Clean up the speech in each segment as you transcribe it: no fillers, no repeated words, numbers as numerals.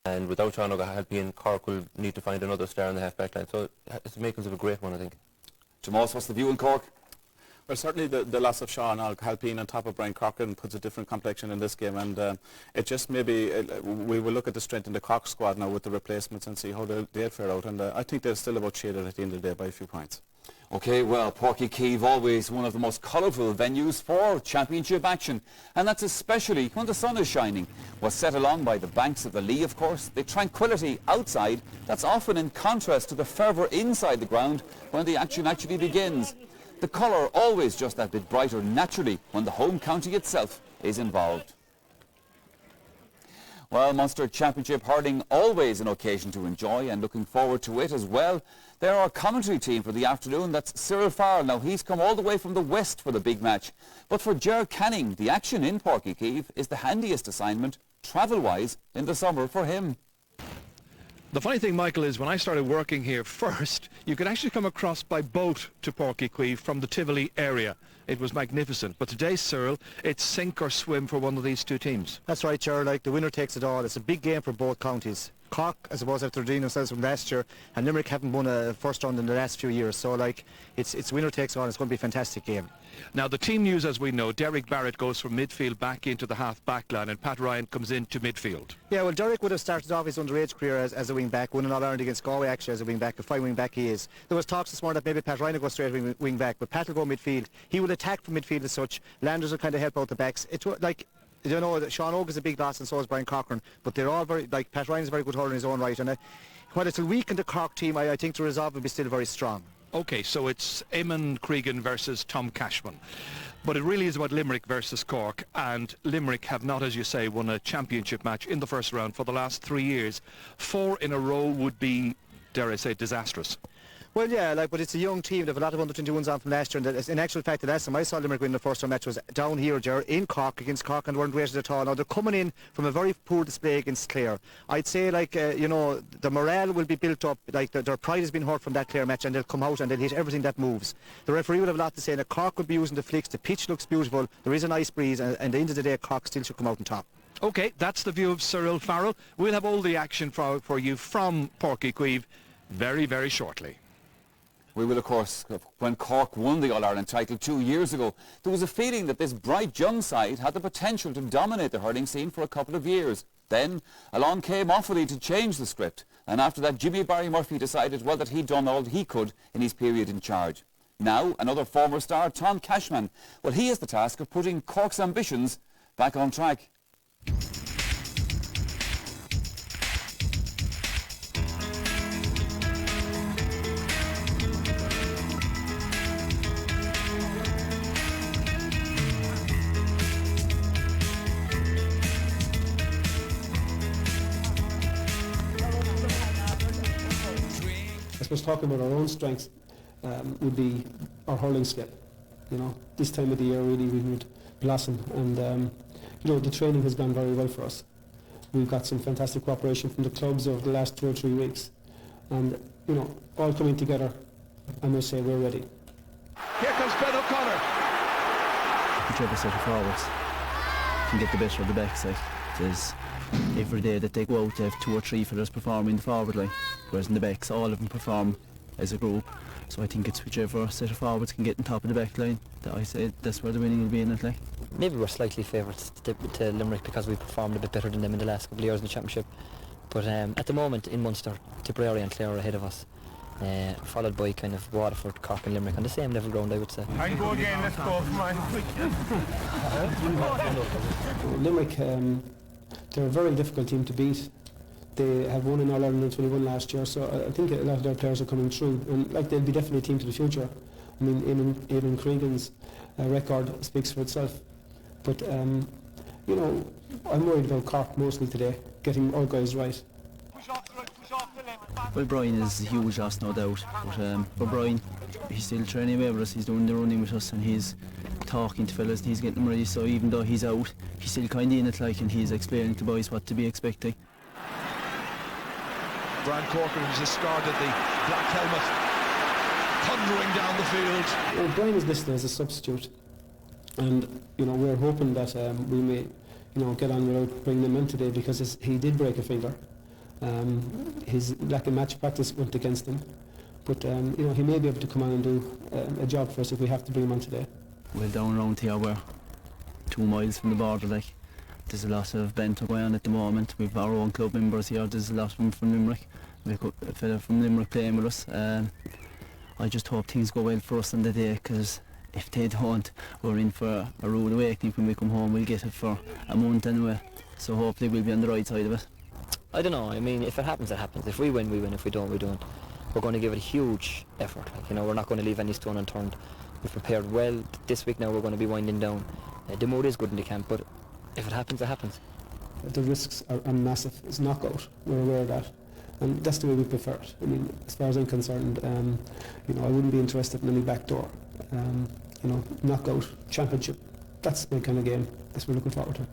And without Sean O'Halpine, Cork will need to find another star in the half-back line. So it's the makings of a great one, I think. Jamal, what's the view in Cork? Well, certainly the loss of Sean O'Halpine on top of Brian Corcoran puts a different complexion in this game, and it just maybe we will look at the strength in the Cork squad now with the replacements and see how they'll fare out, and I think they're still about shaded at the end of the day by a few points. Okay, well, Páirc Chaoimh, always one of the most colourful venues for championship action, and that's especially when the sun is shining. Was set along by the banks of the Lee, of course, the tranquility outside, that's often in contrast to the fervour inside the ground when the action actually begins. The colour always just that bit brighter naturally when the home county itself is involved. Well, Munster Championship hurling always an occasion to enjoy, and looking forward to it as well. They're our commentary team for the afternoon. That's Cyril Farrell. Now, he's come all the way from the west for the big match. But for Ger Canning, the action in Páirc Chaoimh is the handiest assignment, travel-wise, in the summer for him. The funny thing, Michael, is when I started working here first, you could actually come across by boat to Páirc Chaoimh from the Tivoli area. It was magnificent. But today, Cyril, it's sink or swim for one of these two teams. That's right, Ger. Like, the winner takes it all. It's a big game for both counties. Cork, I suppose, after redeeming themselves from last year, and Limerick haven't won a first round in the last few years. So, like, it's winner takes all. It's going to be a fantastic game. Now, the team news, as we know, Derek Barrett goes from midfield back into the half-back line, and Pat Ryan comes into midfield. Yeah, well, Derek would have started off his underage career as a wing-back, winning All-Ireland against Galway, actually, as a wing-back, a fine wing-back he is. There was talks this morning that maybe Pat Ryan will go straight wing-back, but Pat will go midfield. He will attack from midfield as such. Landers will kind of help out the backs. It's like, you know, Sean Og is a big loss, and so is Brian Corcoran, but they're all very, like, Pat Ryan's a very good hurler in his own right, and while it's a weakened the Cork team, I think the resolve will be still very strong. OK, so it's Eamon Cregan versus Tom Cashman. But it really is about Limerick versus Cork, and Limerick have not, as you say, won a championship match in the first round for the last 3 years. 4 in a row would be, dare I say, disastrous. Well, yeah, like, but it's a young team. They have a lot of under-21s on from last year. And in actual fact, the last time I saw Limerick win the first round match was down here, Ger, in Cork against Cork, and weren't rated at all. Now, they're coming in from a very poor display against Clare. I'd say, like, you know, the morale will be built up. Like, their pride has been hurt from that Clare match, and they'll come out and they'll hit everything that moves. The referee would have a lot to say. That Cork would be using the flicks. The pitch looks beautiful. There is a nice breeze, and at the end of the day, Cork still should come out on top. OK, that's the view of Cyril Farrell. We'll have all the action for you from Páirc Chaoimh very, very shortly. We will, of course, when Cork won the All-Ireland title 2 years ago, there was a feeling that this bright young side had the potential to dominate the hurling scene for a couple of years. Then, along came Offaly to change the script, and after that Jimmy Barry Murphy decided, well, that he'd done all he could in his period in charge. Now, another former star, Tom Cashman, well, he has the task of putting Cork's ambitions back on track. I suppose talking about our own strengths would be our hurling skill. You know, this time of the year really we would blossom, and you know, the training has gone very well for us. We've got some fantastic cooperation from the clubs over the last 2 or 3 weeks, and you know, all coming together, I must say we're ready. Here comes Ben O'Connor. Whichever set of forwards can get the better of the backside. There's every day that they go out, they have 2 or 3 fellas performing the forward line, whereas in the backs all of them perform as a group. So I think it's whichever set of forwards can get on top of the back line that I say that's where the winning will be in it. Like, maybe we're slightly favourites to Limerick because we performed a bit better than them in the last couple of years in the championship. But at the moment in Munster, Tipperary and Clare are ahead of us, followed by kind of Waterford, Cork and Limerick on the same level ground, I would say. I go again, let's go, come on. Limerick, they're a very difficult team to beat. They have won in All-Ireland in 21 last year, so I think a lot of their players are coming through, and like they'll be definitely a team to the future. I mean, Eamon Cregan's record speaks for itself. But you know, I'm worried about Cork mostly today, getting our guys right. well, Brian is a huge loss, no doubt, but Brian, he's still training away with us, he's doing the running with us, and he's talking to fellas and he's getting them ready, so even though he's out, he's still kind of in it, like, and he's explaining to boys what to be expecting. Brian Corcoran has discarded the black helmet, thundering down the field. Well, Brian is listed as a substitute, and you know, we're hoping that we may, you know, get on without bringing him in today, because he did break a finger, His lack of match practice went against him. But you know, he may be able to come on and do a job for us if we have to bring him on today. Well, down around here we're 2 miles from the border, like. There's a lot of bent going on at the moment. We've our own club members here. There's a lot of them from Limerick. We've got a fella from Limerick playing with us. I just hope things go well for us on the day, because if they don't, we're in for a rude awakening when we come home. We'll get it for a month anyway. So hopefully we'll be on the right side of it. I don't know. I mean, if it happens, it happens. If we win, we win. If we don't, we don't. We're going to give it a huge effort. Like, you know, we're not going to leave any stone unturned. We've prepared well. This week now we're going to be winding down. The mood is good in the camp, but if it happens, it happens. The risks are massive. It's knockout. We're aware of that. And that's the way we prefer it. I mean, as far as I'm concerned, you know, I wouldn't be interested in any back door. You know, knockout, championship, that's my kind of game. That's what we're looking forward to.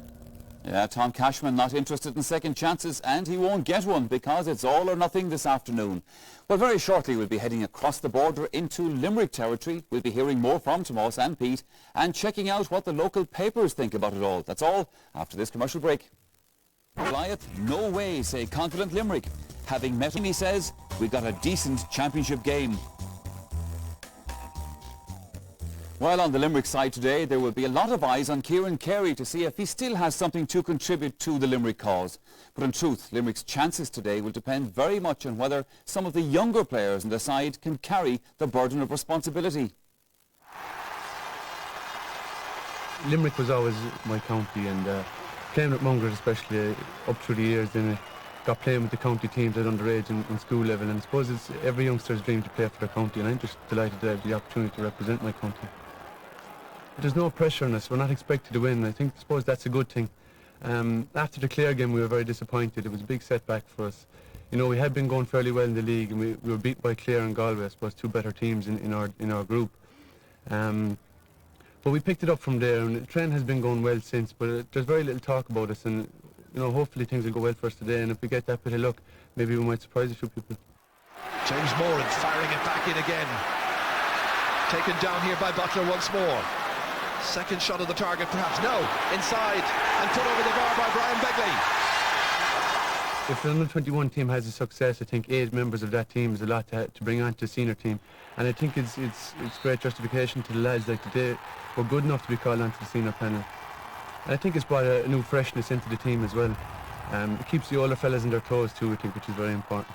Yeah, Tom Cashman not interested in second chances, and he won't get one because it's all or nothing this afternoon. Well, very shortly we'll be heading across the border into Limerick territory. We'll be hearing more from Tomás and Pete and checking out what the local papers think about it all. That's all after this commercial break. Goliath, no way, say confident Limerick. Having met him, he says, we got a decent championship game. While on the Limerick side today, there will be a lot of eyes on Kieran Carey to see if he still has something to contribute to the Limerick cause. But in truth, Limerick's chances today will depend very much on whether some of the younger players in the side can carry the burden of responsibility. Limerick was always my county, and playing with Munster especially up through the years, then got playing with the county teams at underage and school level, and I suppose it's every youngster's dream to play for their county, and I'm just delighted to have the opportunity to represent my county. But there's no pressure on us. We're not expected to win. I suppose that's a good thing. After the Clare game, we were very disappointed. It was a big setback for us. You know, we had been going fairly well in the league, and we were beat by Clare and Galway, I suppose, 2 better teams in our group. But we picked it up from there, and the trend has been going well since. But there's very little talk about us, and you know, hopefully things will go well for us today. And if we get that bit of luck, maybe we might surprise a few people. James Moran firing it back in again. Taken down here by Butler once more. Second shot of the target, perhaps. No, inside and put over the bar by Brian Begley. If the under-21 team has a success, I think 8 members of that team is a lot to bring on to the senior team. And I think it's great justification to the lads like today. We're good enough to be called onto the senior panel. And I think it's brought a new freshness into the team as well. It keeps the older fellas on their toes too, I think, which is very important.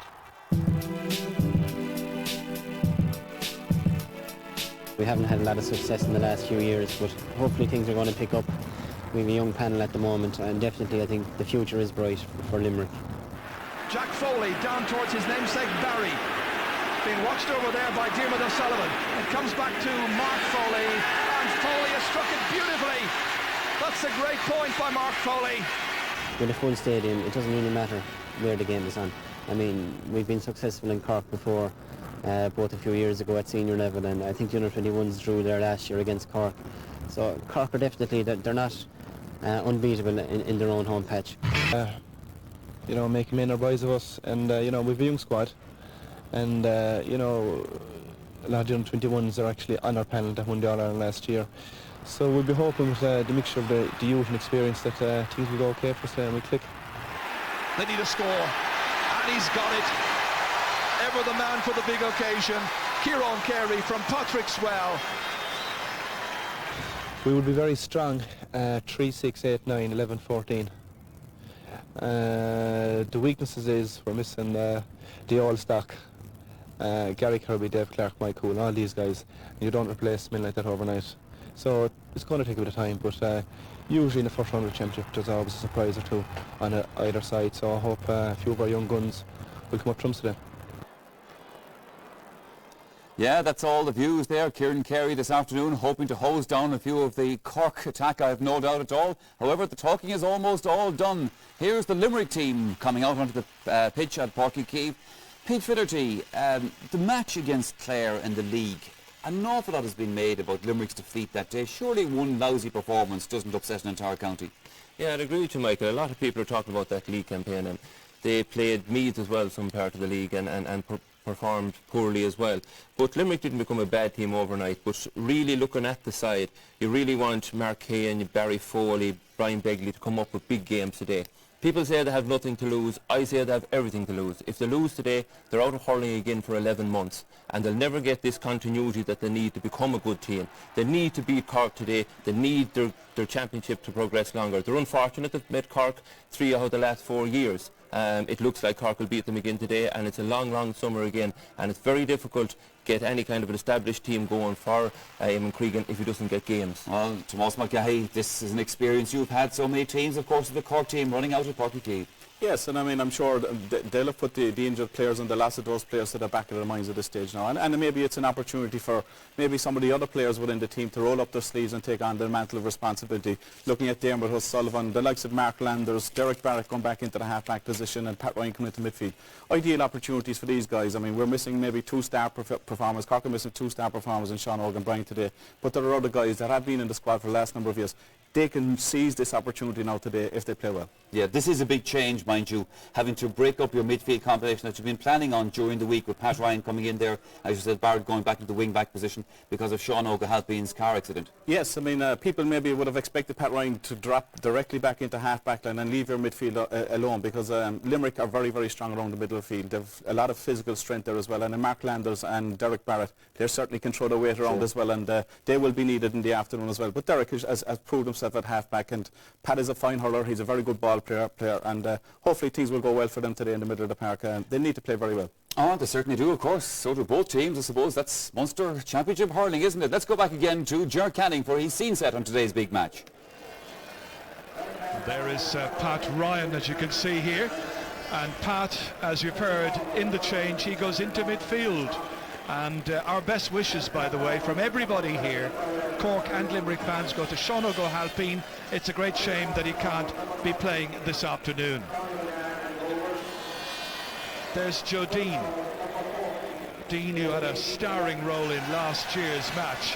We haven't had a lot of success in the last few years, but hopefully things are going to pick up. We have a young panel at the moment, and definitely I think the future is bright for Limerick. Jack Foley down towards his namesake Barry. Being watched over there by Diarmuid O'Sullivan. It comes back to Mark Foley, and Foley has struck it beautifully. That's a great point by Mark Foley. With a full stadium, it doesn't really matter where the game is on. I mean, we've been successful in Cork before, both a few years ago at senior level, and I think the under-21s drew there last year against Cork. So Cork are definitely, they're not unbeatable in their own home patch. You know, making men or boys of us, and you know, we've a young squad, and you know, a lot of the under-21s are actually on our panel that won the All-Ireland last year. So we'll be hoping with the mixture of the youth and experience that things will go okay for us and we click. They need a score, and he's got it. Ever the man for the big occasion, Kieran Carey from Patrick's Well. We will be very strong, 3, 6, 8, 9, 11, 14. The weaknesses is we're missing the all-stock. Gary Kirby, Dave Clark, Mike Cool, all these guys. You don't replace men like that overnight. So it's going to take a bit of time, but usually in the first round of the championship there's always a surprise or two on either side. So I hope a few of our young guns will come up trumps today. Yeah, that's all the views there. Kieran Carey this afternoon hoping to hose down a few of the Cork attack, I have no doubt at all. However, the talking is almost all done. Here's the Limerick team coming out onto the pitch at Páirc. Pete Finnerty, the match against Clare in the league, an awful lot has been made about Limerick's defeat that day. Surely one lousy performance doesn't upset an entire county. Yeah, I'd agree with you, Michael. A lot of people are talking about that league campaign, and they played Meath as well, some part of the league, and performed poorly as well. But Limerick didn't become a bad team overnight, but really looking at the side, you really want Mark Kane, Barry Foley, Brian Begley to come up with big games today. People say they have nothing to lose. I say they have everything to lose. If they lose today, they're out of hurling again for 11 months. And they'll never get this continuity that they need to become a good team. They need to beat Cork today. They need their championship to progress longer. They're unfortunate they've met Cork 3 out of the last 4 years. It looks like Cork will beat them again today, and it's a long, long summer again. And it's very difficult to get any kind of an established team going for Eamon Cregan if he doesn't get games. Well, Tomás Mulcahy, this is an experience you've had. So many teams, of course, the Cork team running out of Páirc. Yes, and I mean, I'm sure they'll have put the injured players and the loss of those players to the back of their minds at this stage now. And maybe it's an opportunity for maybe some of the other players within the team to roll up their sleeves and take on the mantle of responsibility. Looking at Dermot O'Sullivan, the likes of Mark Landers, Derek Barrett going back into the half-back position, and Pat Ryan coming into midfield. Ideal opportunities for these guys. I mean, we're missing maybe 2 star performers. Cork are missing 2 star performers in Sean Hogan Bryan today. But there are other guys that have been in the squad for the last number of years. They can seize this opportunity now today if they play well. Yeah, this is a big change, mind you, having to break up your midfield combination that you've been planning on during the week with Pat Ryan coming in there, as you said, Barrett going back into the wing-back position because of Sean O'Halpin's car accident. Yes, I mean, people maybe would have expected Pat Ryan to drop directly back into half-back line and leave your midfield alone, because Limerick are very, very strong around the middle of the field. They've a lot of physical strength there as well, and Mark Landers and Derek Barrett, they certainly can throw their weight around as well, and they will be needed in the afternoon as well. But Derek has proved himself at half-back, and Pat is a fine hurler. He's a very good ball player, and hopefully things will go well for them today in the middle of the park. They need to play very well. Oh, they certainly do, of course. So do both teams, I suppose. That's Munster Championship hurling, isn't it? Let's go back again to Ger Canning for his scene set on today's big match. There is Pat Ryan, as you can see here. And Pat, as you've heard, in the change, he goes into midfield. And our best wishes, by the way, from everybody here, Cork and Limerick fans, go to Sean O'Halpin. It's a great shame that he can't be playing this afternoon. There's Joe Dean. Dean, who had a starring role in last year's match.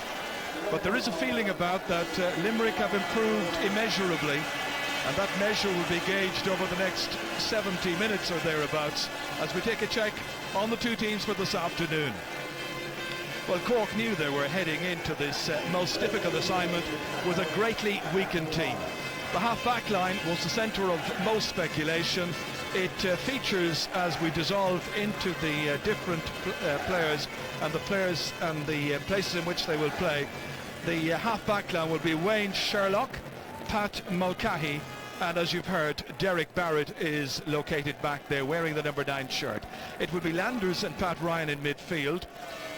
But there is a feeling about that Limerick have improved immeasurably, and that measure will be gauged over the next 70 minutes or thereabouts as we take a check on the 2 teams for this afternoon. Well, Cork knew they were heading into this most difficult assignment with a greatly weakened team. The half-back line was the centre of most speculation. It features, as we dissolve into the different players and the places in which they will play. The half-back line will be Wayne Sherlock, Pat Mulcahy, and as you've heard, Derek Barrett is located back there wearing the number 9 shirt. It will be Landers and Pat Ryan in midfield,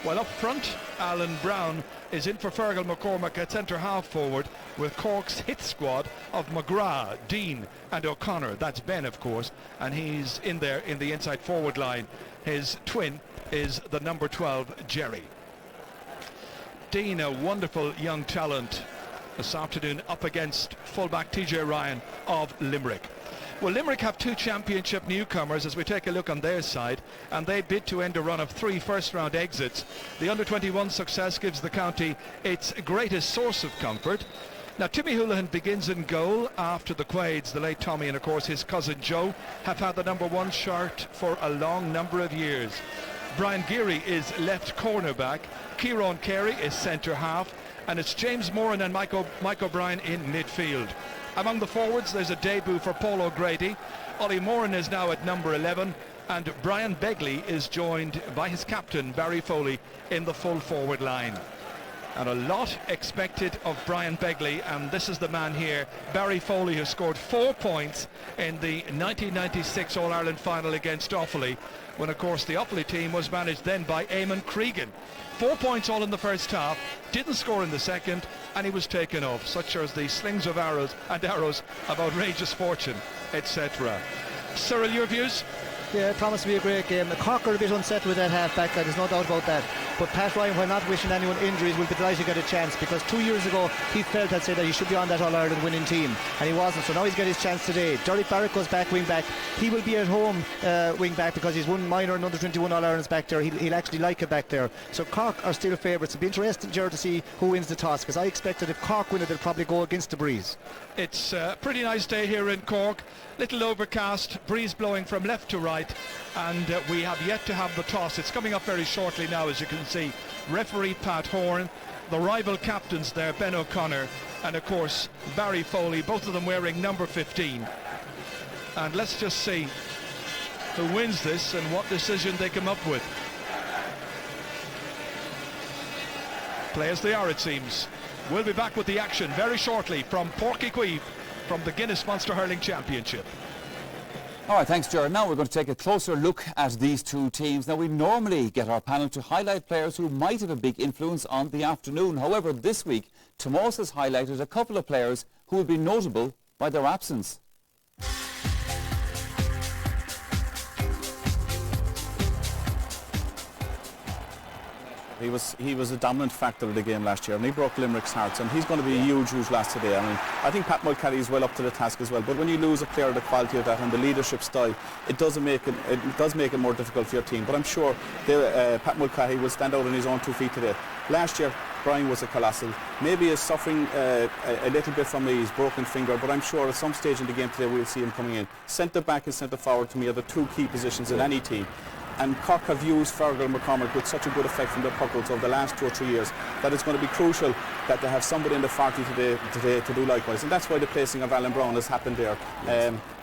while up front Alan Brown is in for Fergal McCormack at centre half forward, with Cork's hit squad of McGrath, Dean and O'Connor. That's Ben, of course, and he's in there in the inside forward line. His twin is the number 12, Jerry. Dean, a wonderful young talent, this afternoon up against fullback TJ Ryan of Limerick. Well, Limerick have 2 championship newcomers as we take a look on their side, and they bid to end a run of 3 first-round exits. The under-21 success gives the county its greatest source of comfort. Now, Timmy Houlihan begins in goal after the Quaids, the late Tommy, and of course his cousin Joe, have had the number 1 shirt for a long number of years. Brian Geary is left cornerback, Kieran Carey is centre half, and it's James Moran and Mike O'Brien in midfield. Among the forwards, there's a debut for Paul O'Grady. Ollie Moran is now at number 11, and Brian Begley is joined by his captain, Barry Foley, in the full forward line. And a lot expected of Brian Begley, and this is the man here, Barry Foley, who scored 4 points in the 1996 All-Ireland final against Offaly, when of course the Offaly team was managed then by Eamon Cregan. 4 points all in the first half, didn't score in the second, and he was taken off, such as the slings of arrows of outrageous fortune, etc. Cyril, your views? Yeah, it promised to be a great game. The Cork are a bit unsettled with that half-back line, there's no doubt about that. But Pat Ryan, while not wishing anyone injuries, will be delighted to get a chance, because 2 years ago, Keith Felt had said that he should be on that All-Ireland winning team, and he wasn't, so now he's got his chance today. Derek Barrett goes back wing-back. He will be at home wing-back, because he's won minor and under-21 All-Irelands back there. He'll actually like it back there. So Cork are still favourites. It'll be interesting, Ger, to see who wins the toss, because I expect that if Cork win it, they'll probably go against the breeze. It's a pretty nice day here in Cork. Little overcast, breeze blowing from left to right, and we have yet to have the toss. It's coming up very shortly now, as you can see. Referee Pat Horn, the rival captains there, Ben O'Connor, and of course Barry Foley, both of them wearing number 15. And let's just see who wins this and what decision they come up with. Play as they are, it seems. We'll be back with the action very shortly from Páirc from the Guinness Munster Hurling Championship. All right, thanks, Gerard. Now we're going to take a closer look at these two teams. Now, we normally get our panel to highlight players who might have a big influence on the afternoon. However, this week, Tomas has highlighted a couple of players who will be notable by their absence. He was a dominant factor of the game last year, and he broke Limerick's hearts, and he's going to be a huge loss today. I mean, I think Pat Mulcahy is well up to the task as well, but when you lose a player of the quality of that and the leadership style, it does make it more difficult for your team. But I'm sure Pat Mulcahy will stand out on his own 2 feet today. Last year, Brian was a colossal. Maybe he's suffering a little bit from his broken finger, but I'm sure at some stage in the game today we'll see him coming in. Centre back and centre forward to me are the two key positions in any team. And Cork have used Fergal and McCormick with such a good effect from their puckles over the last 2 or 3 years that it's going to be crucial that they have somebody in the 40 today to do likewise. And that's why the placing of Alan Brown has happened there.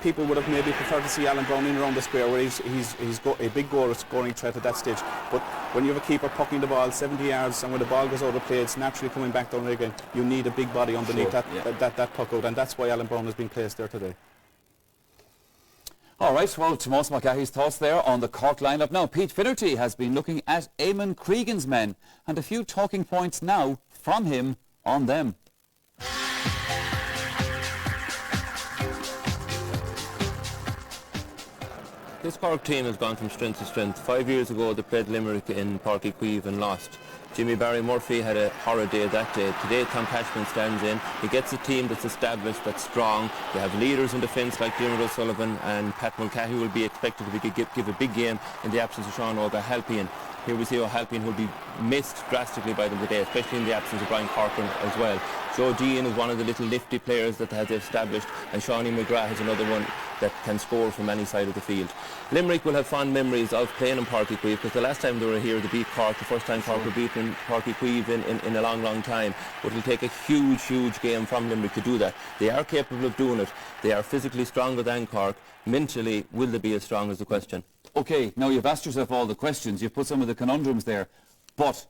People would have maybe preferred to see Alan Brown in around the square where he's got a big goal scoring threat at that stage. But when you have a keeper pucking the ball 70 yards and when the ball goes out of play, it's naturally coming back down again. You need a big body underneath that puck out, and that's why Alan Brown has been placed there today. All right, well, Tomas Mulcahy's thoughts there on the Cork lineup. Now, Pete Finnerty has been looking at Eamon Cregan's men, and a few talking points now from him on them. This Cork team has gone from strength to strength. 5 years ago they played Limerick in Páirc and lost. Jimmy Barry Murphy had a horror day that day. Today Tom Cashman stands in. He gets a team that's established, that's strong. They have leaders in defence like Diarmuid O'Sullivan, and Pat Mulcahy will be expected to give a big game in the absence of Sean O'Halpian. Here we see O'Halpian who will be missed drastically by them today, especially in the absence of Brian Corcoran as well. Joe Dean is one of the little nifty players that has established, and Shawnee McGrath is another one that can score from any side of the field. Limerick will have fond memories of playing in Páirc because the last time they were here they beat Cork, the first time Cork were beaten in Páirc in a long time. But it'll take a huge game from Limerick to do that. They are capable of doing it. They are physically stronger than Cork. Mentally, will they be as strong as the question? OK, now you've asked yourself all the questions. You've put some of the conundrums there. But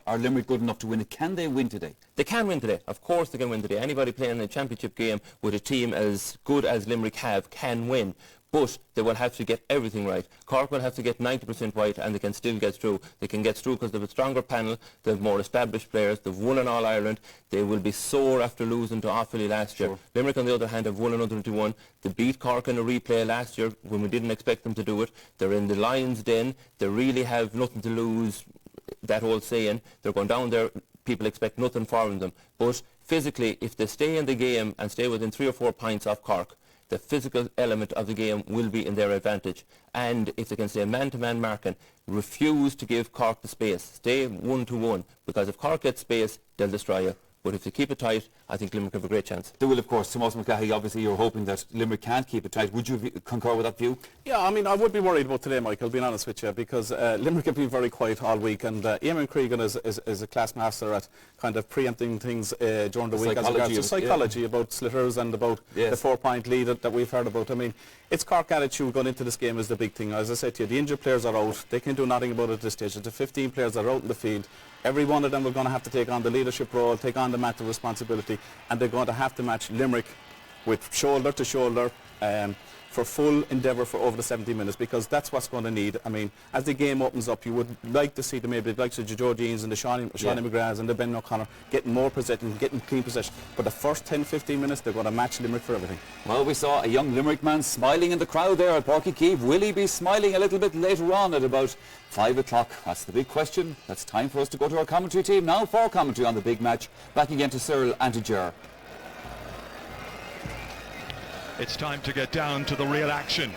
are Limerick good enough to win it? Can they win today? They can win today. Of course they can win today. Anybody playing a championship game with a team as good as Limerick have can win. But they will have to get everything right. Cork will have to get 90% right, and they can still get through. They can get through because they have a stronger panel, they have more established players, they've won in All-Ireland. They will be sore after losing to Offaly last year. Limerick, on the other hand, have won another 1. They beat Cork in a replay last year when we didn't expect them to do it. They're in the Lions' den. They really have nothing to lose, that old saying. They're going down there, people expect nothing from them. But physically, if they stay in the game and stay within 3 or 4 points off Cork, the physical element of the game will be in their advantage. And if they can stay man-to-man marking, refuse to give Cork the space. Stay 1-1, because if Cork gets space, they'll destroy you. But if they keep it tight, I think Limerick have a great chance. They will, of course. Tomas Mulcahy, obviously you're hoping that Limerick can't keep it tight. Would you concur with that view? Yeah, I mean, I would be worried about today, Michael, being honest with you, because Limerick have been very quiet all week, and Eamon Cregan is a class master at kind of preempting things during the week as regards to psychology about slitters and about the 4-point lead that we've heard about. I mean, it's Cork attitude going into this game is the big thing. As I said to you, the injured players are out. They can do nothing about it at this stage. The 15 players are out in the field. Every one of them are going to have to take on the leadership role, take on the matter of responsibility, and they're going to have to match Limerick with shoulder to shoulder for full endeavour for over the 70 minutes, because that's what's going to need. I mean, as the game opens up, you would like to see maybe the likes of Joe Deans and the Shawnee McGraths and the Ben O'Connor getting more possession, getting clean possession. But the first 10-15 minutes, they're going to match Limerick for everything. Well, we saw a young Limerick man smiling in the crowd there at Páirc. Will he be smiling a little bit later on at about 5 o'clock? That's the big question. That's time for us to go to our commentary team now for commentary on the big match. Back again to Cyril and to Ger. It's time to get down to the real action.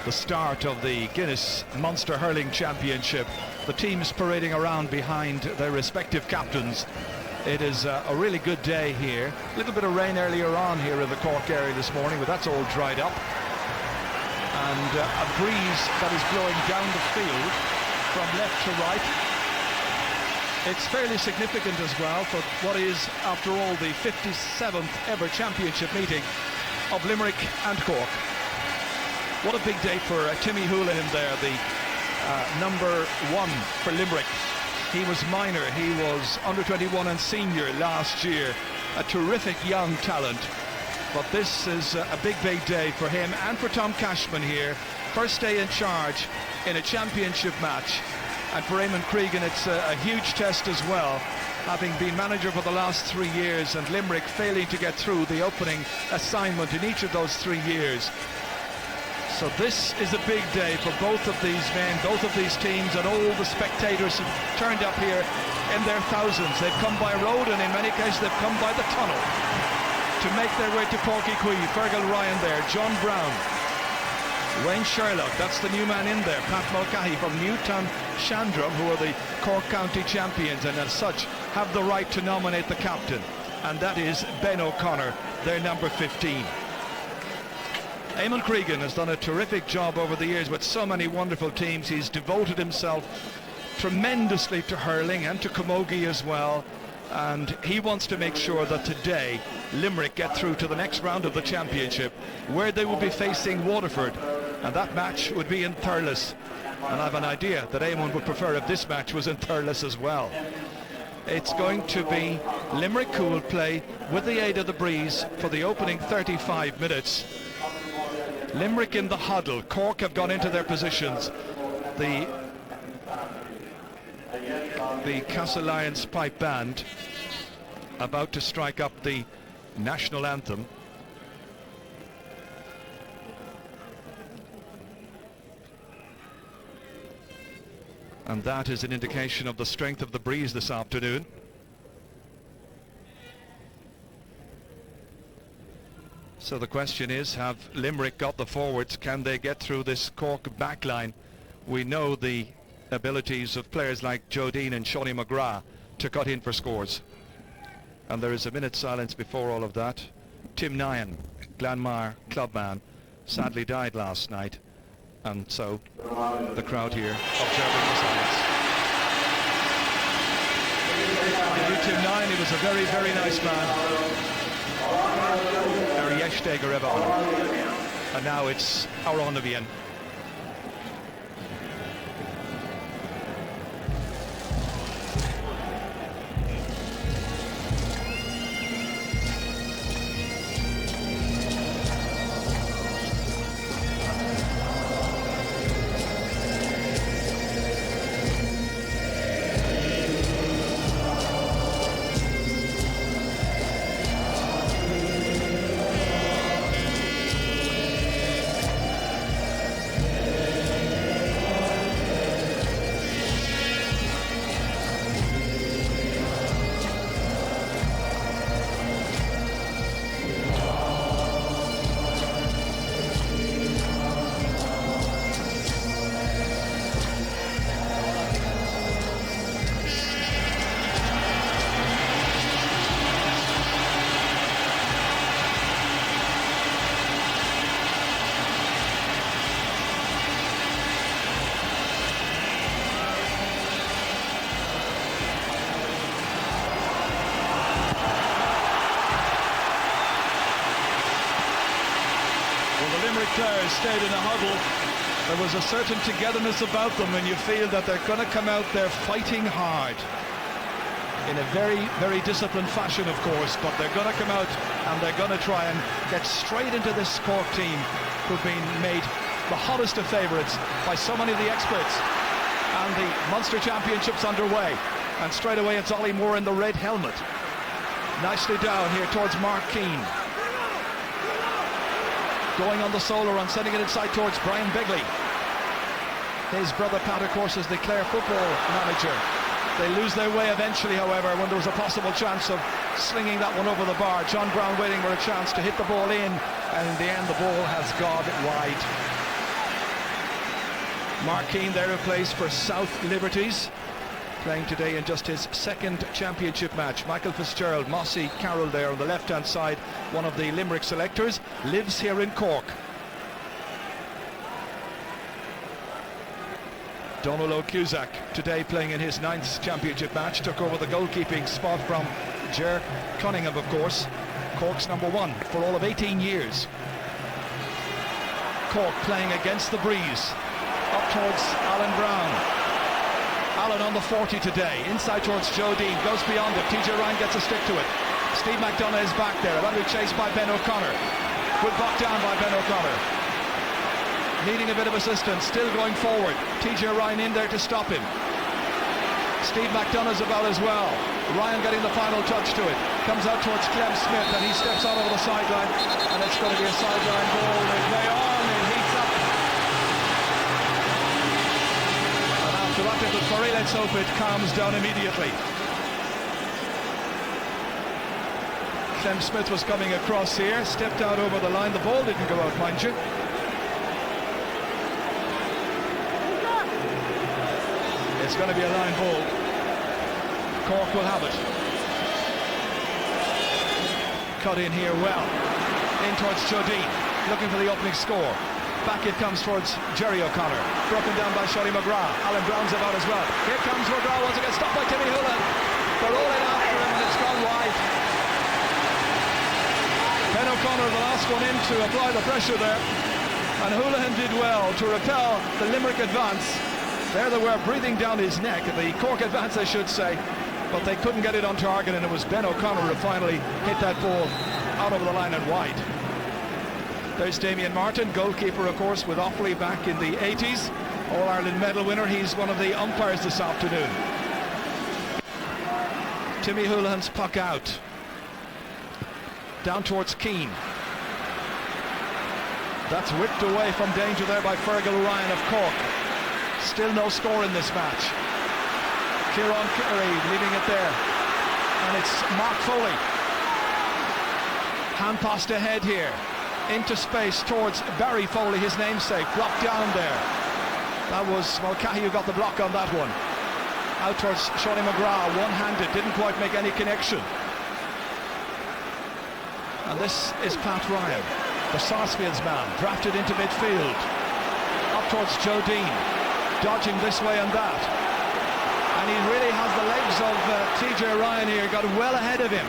The start of the Guinness Munster Hurling Championship. The teams parading around behind their respective captains. It is a really good day here. A little bit of rain earlier on here in the Cork area this morning, but that's all dried up. And a breeze that is blowing down the field from left to right. It's fairly significant as well for what is, after all, the 57th ever championship meeting of Limerick and Cork. What a big day for Timmy Houlihan there, the number 1 for Limerick. He was minor, he was under 21 and senior last year. A terrific young talent. But this is a big day for him and for Tom Cashman here. First day in charge in a championship match. And for Eamon Cregan, it's a huge test as well, having been manager for the last 3 years and Limerick failing to get through the opening assignment in each of those 3 years. So this is a big day for both of these men, both of these teams, and all the spectators who turned up here in their thousands. They've come by road, and in many cases they've come by the tunnel to make their way to Páirc. Fergal Ryan there, John Brown, Wayne Sherlock, that's the new man in there, Pat Mulcahy from Newtown Shandrum, who are the Cork County champions, and as such have the right to nominate the captain, and that is Ben O'Connor, their number 15. Eamon Cregan has done a terrific job over the years with so many wonderful teams. He's devoted himself tremendously to hurling and to camogie as well, and he wants to make sure that today Limerick get through to the next round of the championship, where they will be facing Waterford, and that match would be in Thurles, and I have an idea that Eamon would prefer if this match was in Thurles as well. It's going to be Limerick who will play with the aid of the breeze for the opening 35 minutes. Limerick in the huddle. Cork have gone into their positions. The Castle Lions pipe band about to strike up the national anthem. And that is an indication of the strength of the breeze this afternoon. So the question is, have Limerick got the forwards? Can they get through this Cork backline? We know the abilities of players like Joe Dean and Shawnee McGrath to cut in for scores. And there is a minute's silence before all of that. Tim Nyan, Glanmire clubman, sadly died last night, and so the crowd here observing the silence. I knew Tim Nyan, he was a very, very nice man. And now it's our own again. Players stayed in a huddle. There was a certain togetherness about them, and you feel that they're going to come out there fighting hard in a very, very disciplined fashion, of course, but they're going to come out and they're going to try and get straight into this Cork team, who've been made the hottest of favourites by so many of the experts. And the Munster Championship's underway, and straight away it's Ollie Moore in the red helmet. Nicely down here towards Mark Keane. Going on the solo run, sending it inside towards Brian Begley. His brother Pat, of course, is the Clare football manager. They lose their way eventually, however, when there was a possible chance of slinging that one over the bar. John Brown waiting for a chance to hit the ball in, and in the end the ball has gone wide. Mark Keane there in place for South Liberties, playing today in just his second championship match. Michael Fitzgerald, Mossy Carroll there on the left-hand side, one of the Limerick selectors, lives here in Cork. Donald O'Cusack today playing in his 9th championship match, took over the goalkeeping spot from Ger Cunningham, of course, Cork's number 1 for all of 18 years. Cork playing against the breeze. Up towards Alan Brown. Alan on the 40 today. Inside towards Joe Dean. Goes beyond it. TJ Ryan gets a stick to it. Steve McDonough is back there. About to be chased by Ben O'Connor. Good block down by Ben O'Connor. Needing a bit of assistance. Still going forward. TJ Ryan in there to stop him. Steve McDonough's about as well. Ryan getting the final touch to it. Comes out towards Clem Smith and he steps out over the sideline. And it's going to be a sideline goal. They play on. It heats up. And after that little flurry, let's hope it calms down immediately. Clem Smith was coming across here. Stepped out over the line. The ball didn't go out, mind you. It's going to be a line ball. Cork will have it. Cut in here well. In towards Jodine, looking for the opening score. Back it comes towards Jerry O'Connor. Broken down by Shawty McGrath. Alan Brown's about as well. Here comes McGrath once again, stopped by Timmy Houlihan. They're rolling after him and it's gone wide. Ben O'Connor, the last one in to apply the pressure there. And Houlihan did well to repel the Limerick advance. There they were, breathing down his neck, the Cork advance I should say, but they couldn't get it on target, and it was Ben O'Connor who finally hit that ball out over the line and wide. There's Damien Martin, goalkeeper of course with Offaly back in the 80s, All-Ireland medal winner. He's one of the umpires this afternoon. Timmy Houlihan's puck out. Down towards Keane. That's whipped away from danger there by Fergal Ryan of Cork. Still no score in this match. Kieran Kerry leaving it there. And it's Mark Foley. Hand passed ahead here. Into space towards Barry Foley, his namesake. Blocked down there. That was Mulcahy who got the block on that one. Out towards Shawty McGrath, one-handed. Didn't quite make any connection. And this is Pat Ryan, the Sarsfield's man, drafted into midfield. Up towards Joe Dean. Dodging this way and that, and he really has the legs of TJ Ryan here. Got well ahead of him.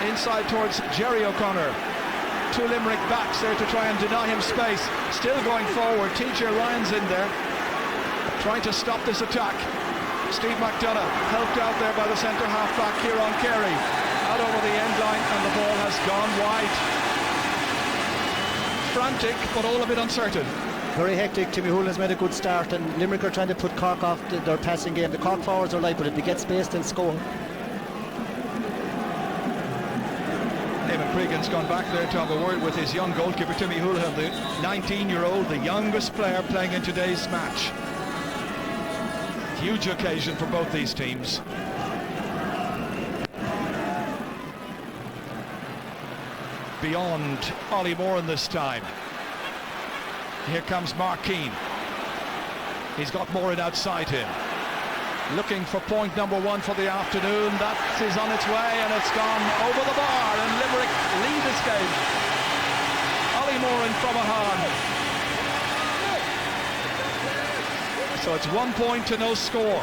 Inside towards Jerry O'Connor. Two Limerick backs there to try and deny him space. Still going forward. TJ Ryan's in there trying to stop this attack. Steve McDonough helped out there by the centre half back Kieran Carey. Out over the end line and the ball has gone wide. Frantic but all a bit uncertain. Very hectic. Timmy Houlihan's made a good start and Limerick are trying to put Cork off their passing game. The Cork forwards are light, but if they get space they'll score. Eamon Cregan's gone back there to have a word with his young goalkeeper Timmy Houlihan, the 19-year-old, the youngest player playing in today's match. Huge occasion for both these teams. Beyond Ollie Moran this time. Here comes Mark Keane. He's got Moran outside him. Looking for point number one for the afternoon. That is on its way and it's gone over the bar and Limerick lead this game. Ollie Moran from Ahern. So it's 1 point to no score.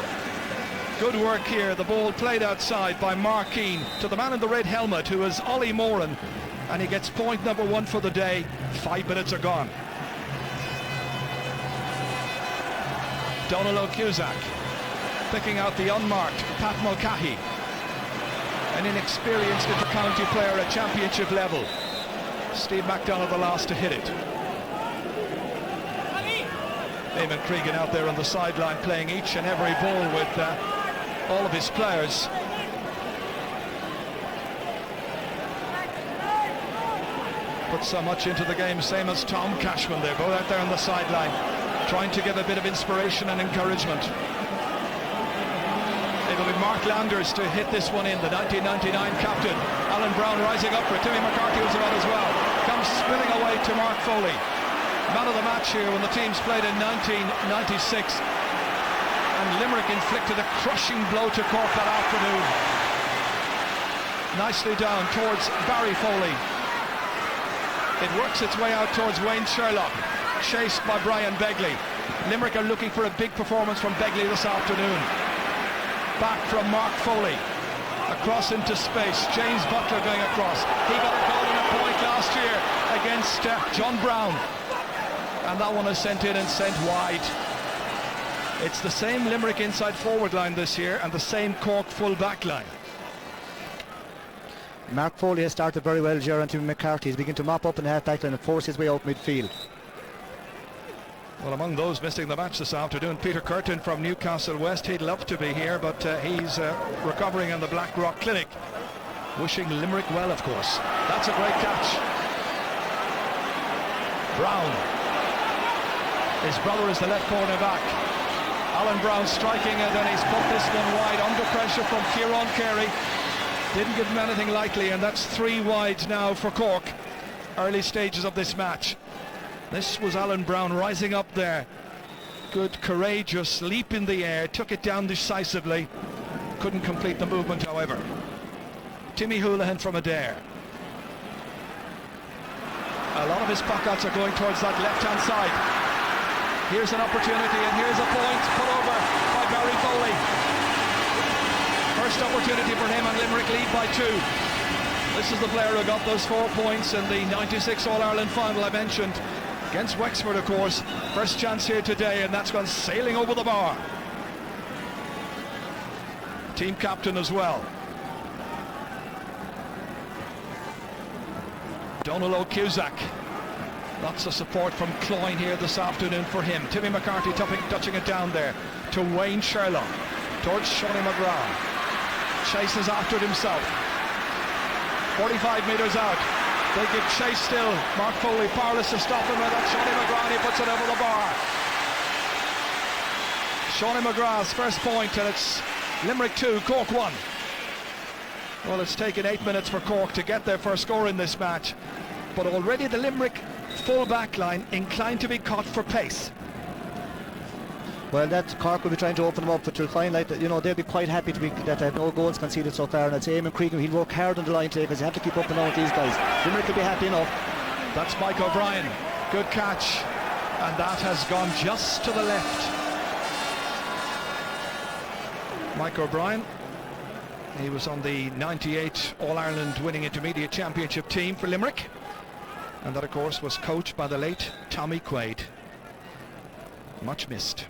Good work here. The ball played outside by Mark Keane to the man in the red helmet who is Ollie Moran. And he gets point number one for the day. 5 minutes are gone. Donald Cusack picking out the unmarked Pat Mulcahy, an inexperienced inter-county player at championship level. Steve McDonough the last to hit it. Eamon Cregan out there on the sideline playing each and every ball with all of his players. Put so much into the game, same as Tom Cashman. They're both out there on the sideline trying to give a bit of inspiration and encouragement. It'll be Mark Landers to hit this one in, the 1999 captain. Alan Brown rising up for Timmy McCarthy was about as well. Comes spilling away to Mark Foley. Man of the match here when the teams played in 1996. And Limerick inflicted a crushing blow to Cork that afternoon. Nicely down towards Barry Foley. It works its way out towards Wayne Sherlock. Chased by Brian Begley. Limerick are looking for a big performance from Begley this afternoon. Back from Mark Foley. Across into space. James Butler going across. He got a goal and a point last year against John Brown. And that one is sent in and sent wide. It's the same Limerick inside forward line this year and the same Cork full back line. Mark Foley has started very well, Gerard. Timmy McCarthy is beginning to mop up in the half-back line and force his way out midfield. Well, among those missing the match this afternoon, Peter Curtin from Newcastle West. He'd love to be here, but he's recovering in the Blackrock Clinic. Wishing Limerick well, of course. That's a great catch. Brown. His brother is the left corner back. Alan Brown striking it, and he's put this one wide under pressure from Kieran Carey. Didn't give him anything lightly, and that's 3 wide now for Cork. Early stages of this match. This was Alan Brown rising up there. Good, courageous leap in the air, took it down decisively. Couldn't complete the movement, however. Timmy Houlihan from Adair. A lot of his puckouts are going towards that left-hand side. Here's an opportunity, and here's a point put over by Barry Foley. First opportunity for him, and Limerick lead by 2. This is the player who got those 4 points in the 96 All-Ireland final I mentioned. Against Wexford, of course. First chance here today, and that's gone sailing over the bar. Team captain as well. Donal O'Cusack. Lots of support from Cloyne here this afternoon for him. Timmy McCarthy touching it down there to Wayne Sherlock. Towards Shawnee McGrath. Chases after it himself. 45 metres out. They give chase still. Mark Foley powerless to stop him with that. Shawnee McGrath, he puts it over the bar. Shawnee McGrath's first point, and it's Limerick 2, Cork 1. Well, it's taken 8 minutes for Cork to get their first score in this match, but already the Limerick full back line inclined to be caught for pace. Well, that Cork will be trying to open them up, but you'll find like that, you know, they'll be quite happy to be that they have no goals conceded so far. And I'd say Eamon Cregan, he'll work hard on the line today because you have to keep up and down with these guys. Limerick will be happy enough. That's Mike O'Brien. Good catch, and that has gone just to the left. Mike O'Brien. He was on the 98 All-Ireland winning intermediate championship team for Limerick, and that of course was coached by the late Tommy Quaid. Much missed.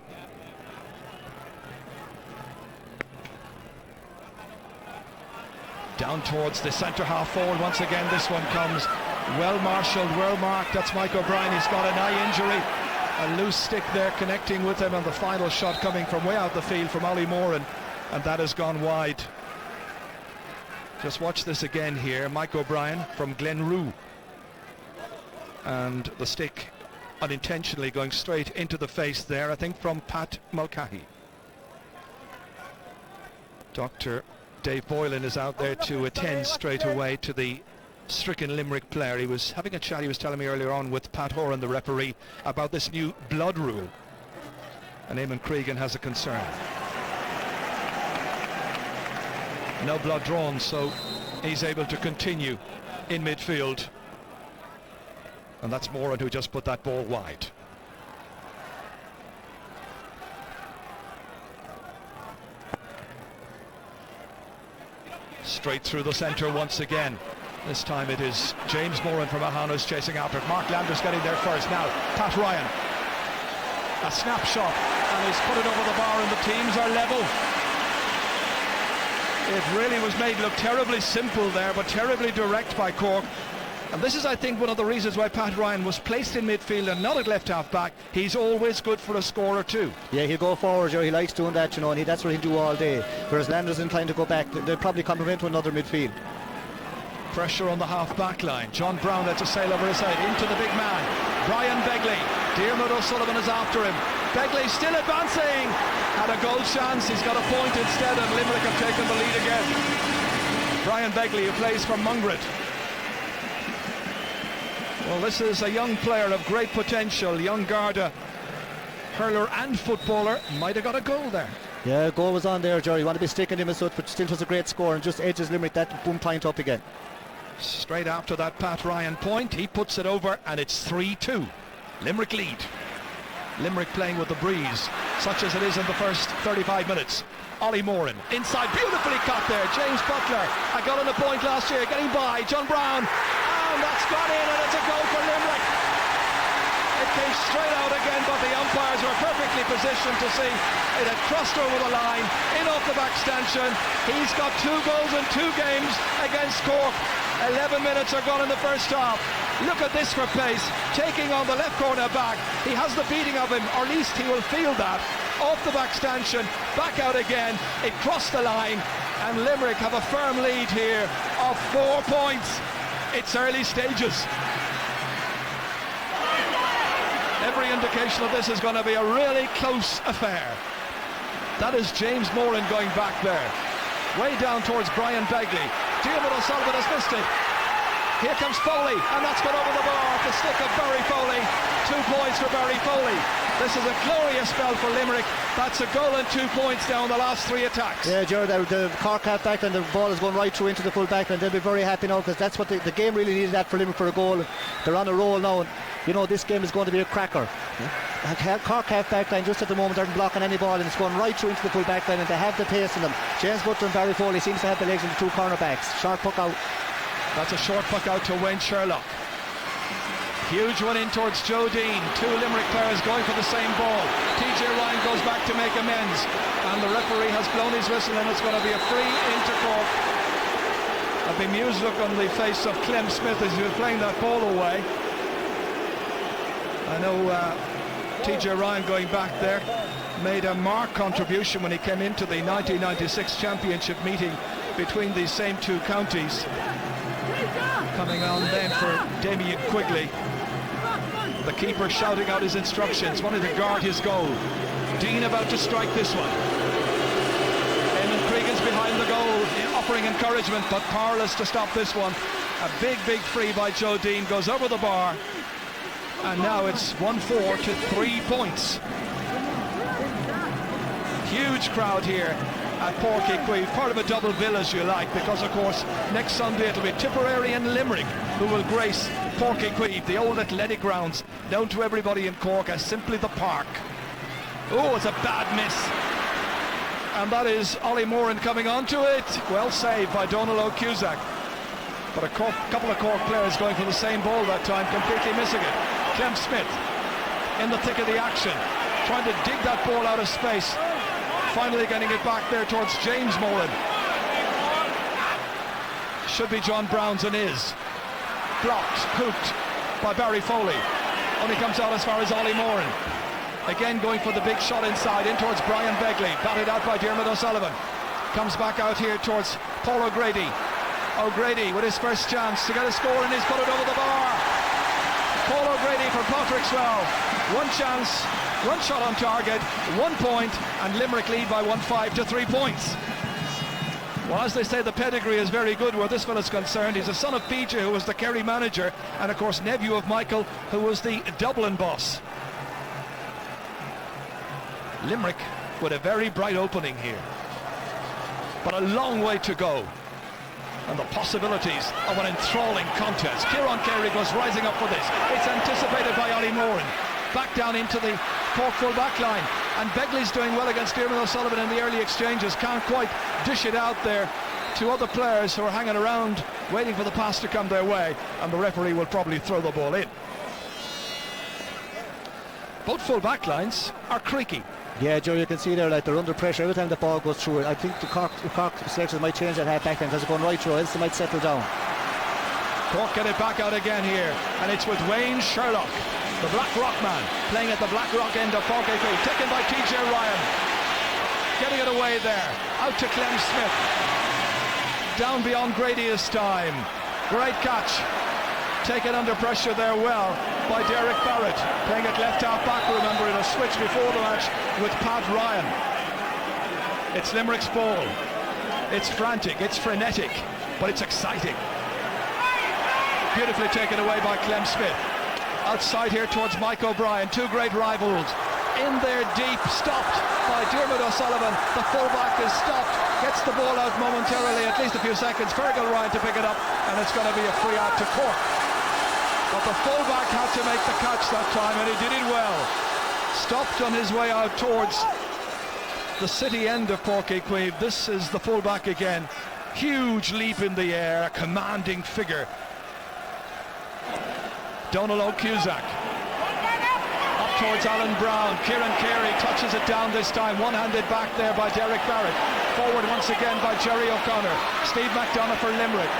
Down towards the centre half forward once again. This one comes well marshalled, well marked. That's Mike O'Brien. He's got an eye injury. A loose stick there connecting with him, and the final shot coming from way out the field from Ollie Moran, and that has gone wide. Just watch this again here. Mike O'Brien from Glenrue, and the stick unintentionally going straight into the face there, I think from Pat Mulcahy. Dr. Dave Boylan is out there to attend straight away to the stricken Limerick player. He was having a chat, he was telling me earlier on, with Pat Horan, the referee, about this new blood rule, and Eamon Cregan has a concern. No blood drawn, so he's able to continue in midfield, and that's Moran who just put that ball wide. Straight through the centre once again. This time it is James Moran from Ahana's chasing after it. Mark Landers getting there first. Now Pat Ryan. A snapshot, and he's put it over the bar, and the teams are level. It really was made look terribly simple there, but terribly direct by Cork. And this is, I think, one of the reasons why Pat Ryan was placed in midfield and not at left half back. He's always good for a score or two. Yeah, he'll go forward, he likes doing that, you know, and that's what he'll do all day. Whereas Landers inclined to go back, they'll probably complement to another midfield. Pressure on the half back line. John Brown lets a sail over his head into the big man. Brian Begley. Diarmuid O'Sullivan is after him. Begley still advancing. Had a goal chance. He's got a point instead, and Limerick have taken the lead again. Brian Begley, who plays for Mungret. Well, this is a young player of great potential. Young Garda hurler and footballer. Might have got a goal there. Yeah, goal was on there, Jerry. You want to be sticking him as such, but still was a great score and just edges Limerick that boom point up again. Straight after that Pat Ryan point, he puts it over, and it's 3-2. Limerick lead. Limerick playing with the breeze, such as it is in the first 35 minutes. Ollie Moran inside, beautifully caught there. James Butler, I got on the point last year, getting by. John Brown, and that's gone in, and it's a goal for Limerick. It came straight out again, but the umpires were perfectly positioned to see it had crossed over the line, in off the back stanchion. He's got 2 goals in 2 games against Cork. 11 minutes are gone in the first half. Look at this for pace, taking on the left corner back. He has the beating of him, or at least he will feel that. Off the back stanchion, back out again. It crossed the line, and Limerick have a firm lead here of 4 points. It's early stages. Every indication of this is going to be a really close affair. That is James Moran going back there. Way down towards Brian Begley. Diarmuid O'Sullivan has missed it. Here comes Foley, and that's gone over the bar off the stick of Barry Foley. 2 points for Barry Foley. This is a glorious spell for Limerick. That's a goal and 2 points down the last 3 attacks. Yeah, Gerard, the Cork half-back and the ball is going right through into the full-back, and they'll be very happy now, because that's what the game really needed, that for Limerick for a goal. They're on a roll now, and you know this game is going to be a cracker. Cork half-back line just at the moment aren't blocking any ball, and it's going right through into the full-back line, and they have the pace in them. James Butler and Barry Foley seems to have the legs in the 2 cornerbacks. Short puck out. That's a short puck out to Wayne Sherlock. Huge one in towards Joe Dean. 2 Limerick players going for the same ball. TJ Ryan goes back to make amends, and the referee has blown his whistle, and it's going to be a free into Cork. A bemused look on the face of Clem Smith as he was playing that ball away. I know TJ Ryan, going back there, made a marked contribution when he came into the 1996 championship meeting between these same 2 counties. Coming on then for Damien Quigley. The keeper shouting out his instructions, wanting to guard his goal. Dean about to strike this one. Eamon Cregan's behind the goal, offering encouragement, but powerless to stop this one. A big free by Joe Dean, goes over the bar, and now it's 1-4 to 3 points. Huge crowd here at Páirc, part of a double bill as you like, because of course next Sunday it'll be Tipperary and Limerick who will grace Páirc, the old athletic grounds, known to everybody in Cork as simply the Park. Oh, it's a bad miss, and that is Ollie Moran coming onto it. Well saved by Donal O'Cusack, but a couple of Cork players going for the same ball that time, completely missing it. Clem Smith in the thick of the action, trying to dig that ball out of space. Finally getting it back there towards James Moran. Should be John Brown's, and is. Blocked, hooked by Barry Foley. Only comes out as far as Ollie Moran. Again going for the big shot inside, in towards Brian Begley. Batted out by Diarmuid O'Sullivan. Comes back out here towards Paul O'Grady. O'Grady with his first chance to get a score, and he's put it over the bar. Paul O'Grady from Patrickswell. 1 chance, 1 shot on target, 1 point, and Limerick lead by 1-5 to 3 points. Well, as they say, the pedigree is very good where this fella's concerned. He's a son of PJ, who was the Kerry manager, and of course nephew of Michael, who was the Dublin boss. Limerick with a very bright opening here, but a long way to go, and the possibilities of an enthralling contest. Kieran Carey goes rising up for this. It's anticipated by Ollie Moran. Back down into the Cork full back line, and Begley's doing well against Diarmuid O'Sullivan in the early exchanges. Can't quite dish it out there to other players who are hanging around waiting for the pass to come their way, and the referee will probably throw the ball in. Both full back lines are creaky. Yeah, Joe, you can see there, like, they're under pressure every time the ball goes through it. I think the Cork selectors might change that half back line because it's going right through, else they might settle down. Cork get it back out again here, and it's with Wayne Sherlock, the Black Rock man, playing at the Black Rock end of Páirc, taken by TJ Ryan. Getting it away there, out to Clem Smith. Down beyond Grady this time. Great catch. Taken under pressure there well by Derek Barrett, playing at left half back, remember, in a switch before the match with Pat Ryan. It's Limerick's ball. It's frantic, it's frenetic, but it's exciting. Beautifully taken away by Clem Smith. Outside here towards Mike O'Brien, 2 great rivals. In there deep, stopped by Diarmuid O'Sullivan. The fullback is stopped, gets the ball out momentarily, at least a few seconds. Fergal Ryan to pick it up, and it's going to be a free out to Cork. But the fullback had to make the catch that time, and he did it well. Stopped on his way out towards the city end of Páirc. This is the fullback again. Huge leap in the air, a commanding figure. Donal O'Cusack towards Alan Brown. Kieran Carey touches it down this time. One-handed back there by Derek Barrett. Forward once again by Jerry O'Connor. Steve McDonough for Limerick.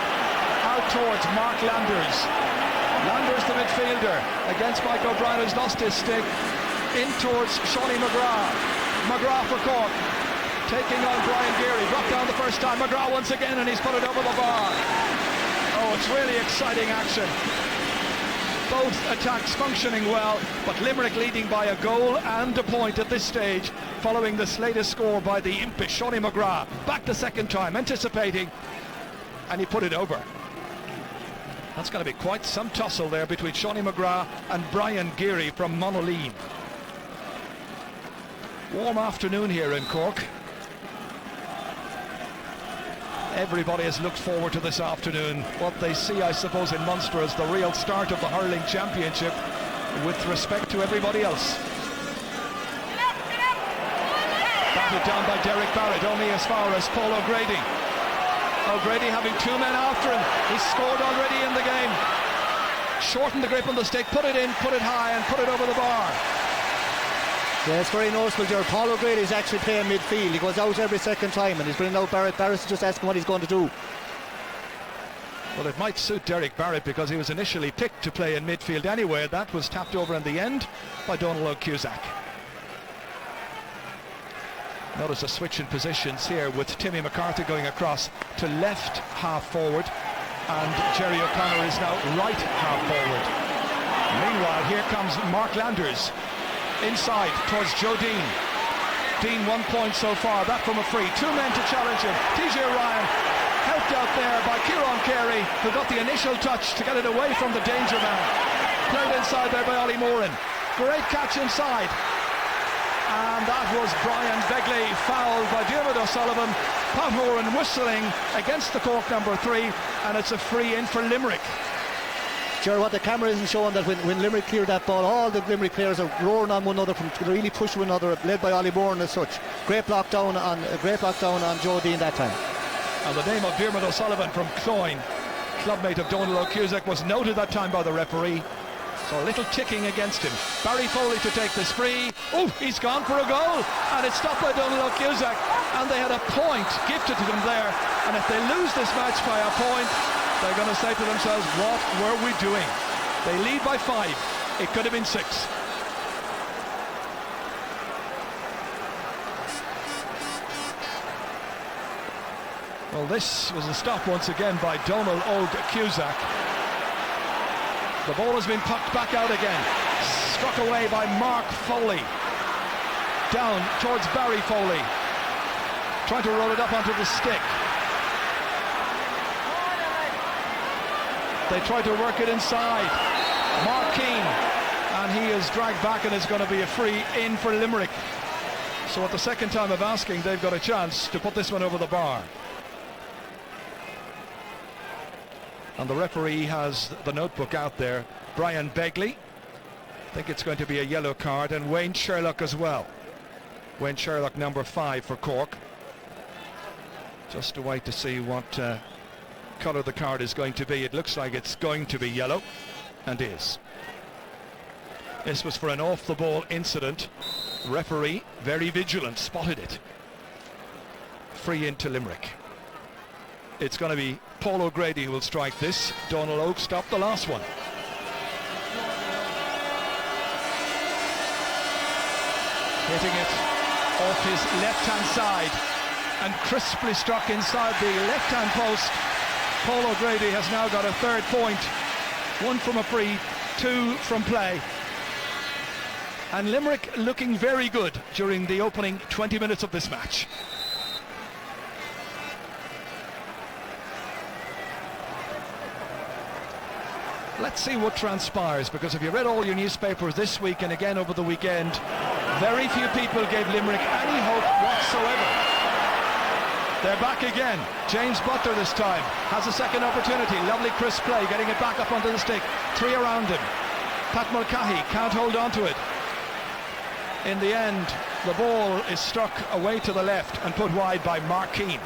Out towards Mark Landers. Landers, the midfielder, against Mike O'Brien, who's lost his stick. In towards Shawnee McGrath. McGrath for Cork. Taking on Brian Geary. Brought down the first time. McGrath once again, and he's put it over the bar. Oh, it's really exciting action. Both attacks functioning well, but Limerick leading by a goal and a point at this stage, following this latest score by the impish Shawnee McGrath. Back the second time, anticipating, and he put it over. That's going to be quite some tussle there between Shawnee McGrath and Brian Geary from Monaleen. Warm afternoon here in Cork. Everybody has looked forward to this afternoon. What they see, I suppose, in Munster as the real start of the hurling championship, with respect to everybody else. Batted down by Derek Barrett, only as far as Paul O'Grady. O'Grady having two men after him. He's scored already in the game. Shortened the grip on the stick, put it in, put it high, and put it over the bar. Yeah, it's very noticeable, Gerard. Paul O'Grady is actually playing midfield. He goes out every second time and he's bringing out Barrett. Barrett's just asking what he's going to do. Well, it might suit Derek Barrett because he was initially picked to play in midfield anyway. That was tapped over in the end by Donald O'Cusack. Notice a switch in positions here with Timmy McCarthy going across to left half forward, and Jerry O'Connor is now right half forward. Meanwhile, here comes Mark Landers. Inside towards Joe Dean. Dean 1 point so far, that from a free. Two men to challenge him. TJ Ryan helped out there by Kieran Carey, who got the initial touch to get it away from the danger man. Played inside there by Ollie Moran. Great catch inside. And that was Brian Begley, fouled by Diarmuid O'Sullivan. Pat Horan whistling against the Cork number 3, and it's a free in for Limerick. Sure, what the camera isn't showing that when Limerick cleared that ball, all the Limerick players are roaring on one another, from really pushing one another, led by Ollie Moran as such. Great block down on Joe Dean that time. And the name of Diarmuid O'Sullivan from Cloyne, clubmate of Donald O'Cusack, was noted that time by the referee. So a little ticking against him. Barry Foley to take this free. Oh, he's gone for a goal, and it's stopped by Donald O'Cusack, and they had a point gifted to them there, and if they lose this match by a point, they're going to say to themselves, what were we doing? They lead by 5. It could have been 6. Well, this was a stop once again by Donald O'Cusack. The ball has been pucked back out again. Struck away by Mark Foley. Down towards Barry Foley. Trying to roll it up onto the stick. They try to work it inside. Mark Keane, and he is dragged back, and it's going to be a free in for Limerick. So at the second time of asking, they've got a chance to put this one over the bar. And the referee has the notebook out there. Brian Begley. I think it's going to be a yellow card, and Wayne Sherlock as well. Wayne Sherlock, number 5 for Cork. Just to wait to see what colour the card is going to be. It looks like it's going to be yellow, and is. This was for an off-the-ball incident. Referee, very vigilant, spotted it. Free into Limerick. It's going to be Paul O'Grady who will strike this. Donald Oak stopped the last one. Hitting it off his left-hand side and crisply struck inside the left-hand post. Paul O'Grady has now got a 3rd point. 1 from a free, 2 from play. And Limerick looking very good during the opening 20 minutes of this match. Let's see what transpires, because if you read all your newspapers this week and again over the weekend, very few people gave Limerick any hope whatsoever. They're back again. James Butler this time has a second opportunity. Lovely crisp play, getting it back up onto the stick. 3 around him. Pat Mulcahy can't hold on to it. In the end, the ball is struck away to the left and put wide by Mark Keane.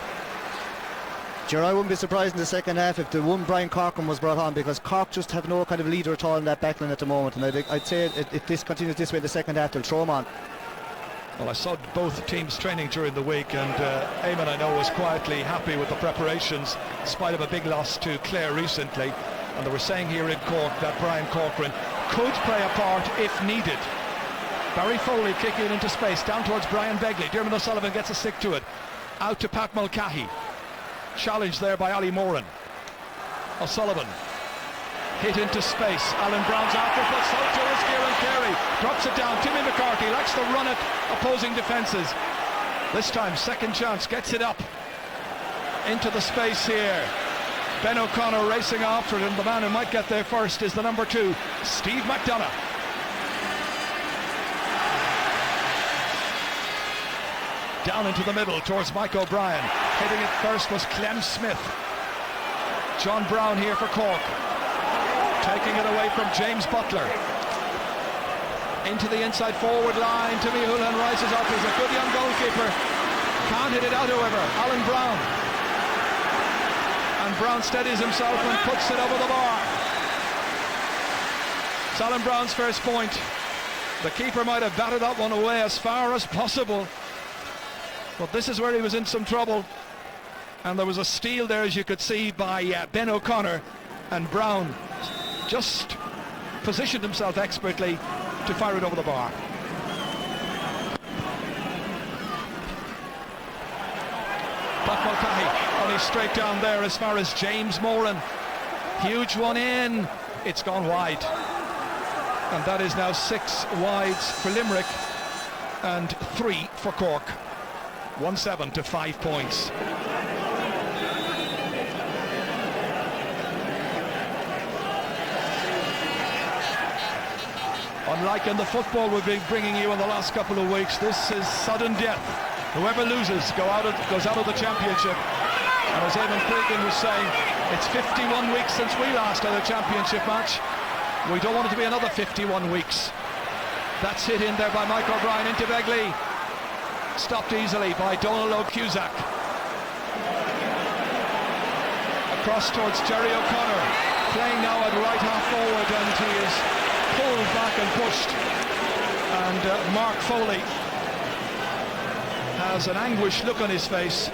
Gerard, I wouldn't be surprised in the second half if the one Brian Corcoran was brought on, because Cork just have no kind of leader at all in that backline at the moment, and I'd say if this continues this way in the second half, they'll throw him on. Well, I saw both teams training during the week, and Eamon, I know, was quietly happy with the preparations in spite of a big loss to Clare recently, and they were saying here in Cork that Brian Corcoran could play a part if needed. Barry Foley kicking it into space down towards Brian Begley. Diarmuid O'Sullivan gets a stick to it, out to Pat Mulcahy. Challenged there by Ali Moran. O'Sullivan hit into space. Alan Brown's after, but so too is Kieran Carey. Drops it down. Timmy McCarthy likes to run at opposing defences. This time, second chance, gets it up into the space here. Ben O'Connor racing after it, and the man who might get there first is the number 2, Steve McDonough. Down into the middle towards Mike O'Brien. Hitting it first was Clem Smith. John Brown here for Cork. Taking it away from James Butler. Into the inside forward line. Timmy Houlihan rises up. He's a good young goalkeeper. Can't hit it out, however. Alan Brown. And Brown steadies himself and puts it over the bar. It's Alan Brown's first point. The keeper might have batted that one away as far as possible, but this is where he was in some trouble, and there was a steal there, as you could see, by Ben O'Connor, and Brown just positioned himself expertly to fire it over the bar. Pat Mulcahy only straight down there as far as James Moran. Huge one in, it's gone wide, and that is now 6 wides for Limerick and 3 for Cork. 1-7 to 5 points. Unlike in the football we've been bringing you in the last couple of weeks, this is sudden death. Whoever loses goes out of the championship. And as Eamon Cregan was saying, it's 51 weeks since we last had a championship match. We don't want it to be another 51 weeks. That's hit in there by Mike O'Brien into Begley. Stopped easily by Donald O'Cusack. Across towards Jerry O'Connor, playing now at right half forward, and he is pulled back and pushed. And Mark Foley has an anguished look on his face.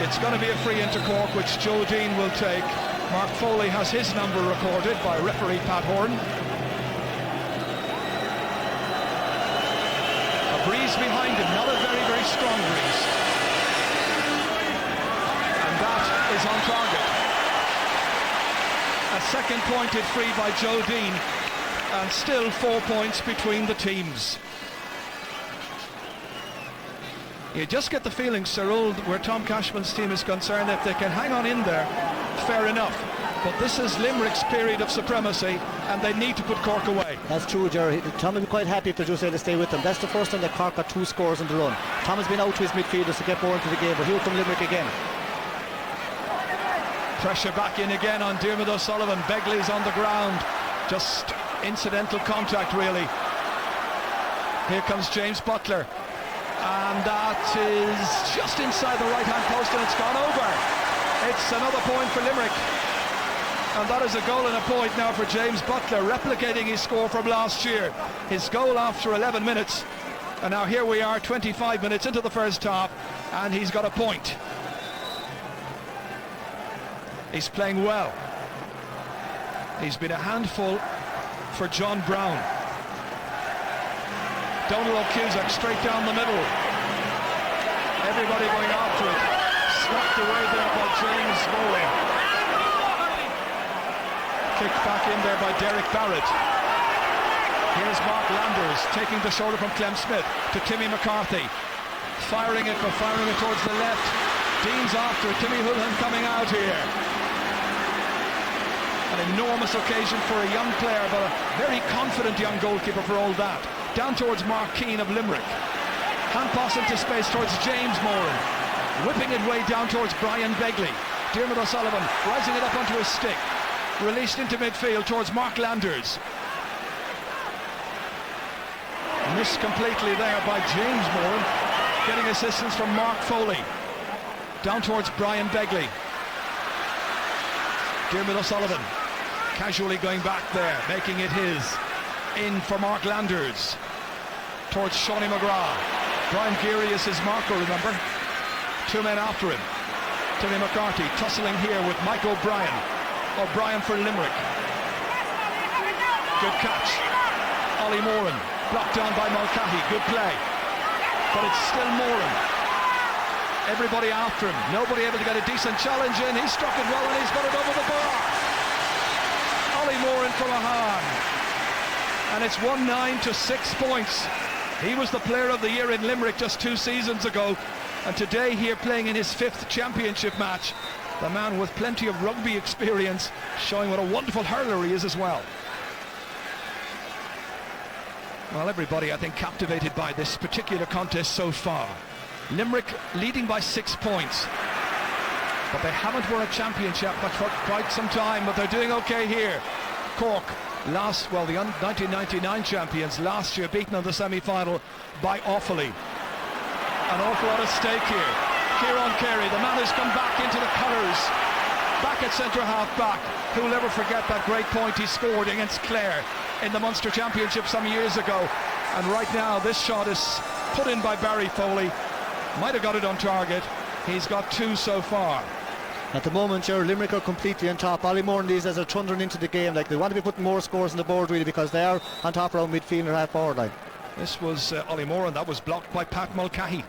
It's going to be a free into Cork, which Joe Dean will take. Mark Foley has his number recorded by referee Pat Horn. Breeze behind him, not a very, very strong breeze. And that is on target. A second pointed free by Joe Dean, and still 4 points between the teams. You just get the feeling, Sir Old, where Tom Cashman's team is concerned, if they can hang on in there, fair enough. But this is Limerick's period of supremacy, and they need to put Cork away. That's true, Jerry. Tom will be quite happy if they're just able to stay with them. That's the first time that Cork got 2 scores in the run. Tom has been out to his midfielders to get more into the game, but here come Limerick again. Pressure back in again on Diarmuid O'Sullivan. Begley's on the ground. Just incidental contact, really. Here comes James Butler. And that is just inside the right-hand post, and it's gone over. It's another point for Limerick. And that is a goal and a point now for James Butler, replicating his score from last year. His goal after 11 minutes. And now here we are, 25 minutes into the first half, and he's got a point. He's playing well. He's been a handful for John Brown. Donald O'Cusack straight down the middle. Everybody going after it. Swept away there by James Moran. Kicked back in there by Derek Barrett. Here's Mark Landers taking the shoulder from Clem Smith to Timmy McCarthy. Firing it towards the left. Dean's after it. Timmy Houlihan coming out here. An enormous occasion for a young player, but a very confident young goalkeeper for all that. Down towards Mark Keane of Limerick. Hand pass into space towards James Moran. Whipping it way down towards Brian Begley. Diarmuid O'Sullivan rising it up onto his stick. Released into midfield towards Mark Landers. Missed completely there by James Moran, getting assistance from Mark Foley. Down towards Brian Begley. Diarmuid O'Sullivan casually going back there, making it his. In for Mark Landers. Towards Shawnee McGrath. Brian Geary is his marker, remember? 2 men after him. Timmy McCarthy tussling here with Mike O'Brien. O'Brien for Limerick. Good catch. Ollie Moran blocked down by Mulcahy. Good play. But it's still Moran. Everybody after him. Nobody able to get a decent challenge in. He struck it well and he's got it over the bar. Ollie Moran from Ahern. And it's 1-9 to 6 points. He was the player of the year in Limerick just 2 seasons ago. And today here playing in his 5th championship match. The man with plenty of rugby experience, showing what a wonderful hurler he is as well. Well, everybody, I think, captivated by this particular contest so far. Limerick leading by 6 points. But they haven't won a championship for quite some time, but they're doing okay here. Cork, the 1999 champions, last year beaten in the semi-final by Offaly. An awful lot at stake here. Kieran Carey, the man who's come back into the colours, back at centre half back. Who'll never forget that great point he scored against Clare in the Munster Championship some years ago. And right now this shot is put in by Barry Foley. Might have got it on target. He's got 2 so far. At the moment, Limerick are completely on top. Ollie Moore and these guys are thundering into the game. Like, they want to be putting more scores on the board, really, because they are on top around midfield or half forward line. This was Ollie Moore, and that was blocked by Pat Mulcahy.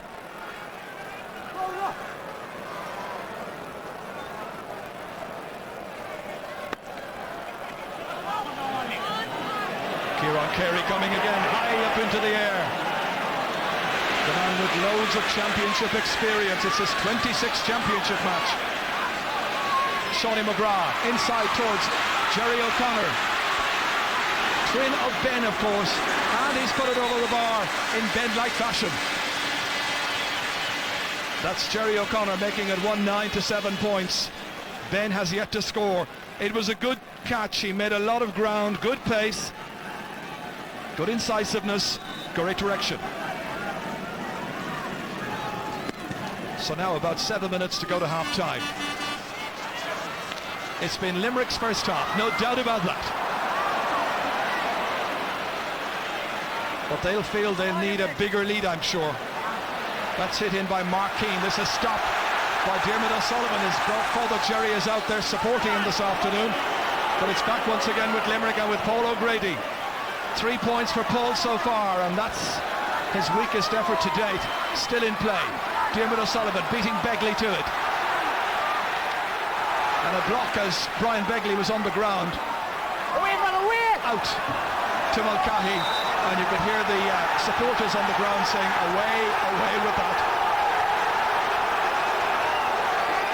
Kieran Carey coming again, high up into the air. The man with loads of championship experience. It's his 26th championship match. Shawnee McGrath inside towards Jerry O'Connor. Twin of Ben, of course, and he's put it over the bar in Ben-like fashion. That's Jerry O'Connor making it 1-9 to 7 points. Ben has yet to score. It was a good catch. He made a lot of ground, good pace, good incisiveness, great direction. So now about 7 minutes to go to half-time. It's been Limerick's first half, no doubt about that. But they'll feel they'll need a bigger lead, I'm sure. That's hit in by Mark Keane. This is stopped by Diarmuid O'Sullivan. His father Jerry is out there supporting him this afternoon. But it's back once again with Limerick and with Paul O'Grady. 3 points for Paul so far, and that's his weakest effort to date. Still in play. Diarmuid O'Sullivan beating Begley to it. And a block as Brian Begley was on the ground. Out to Mulcahy, and you could hear the supporters on the ground saying, away, away with that.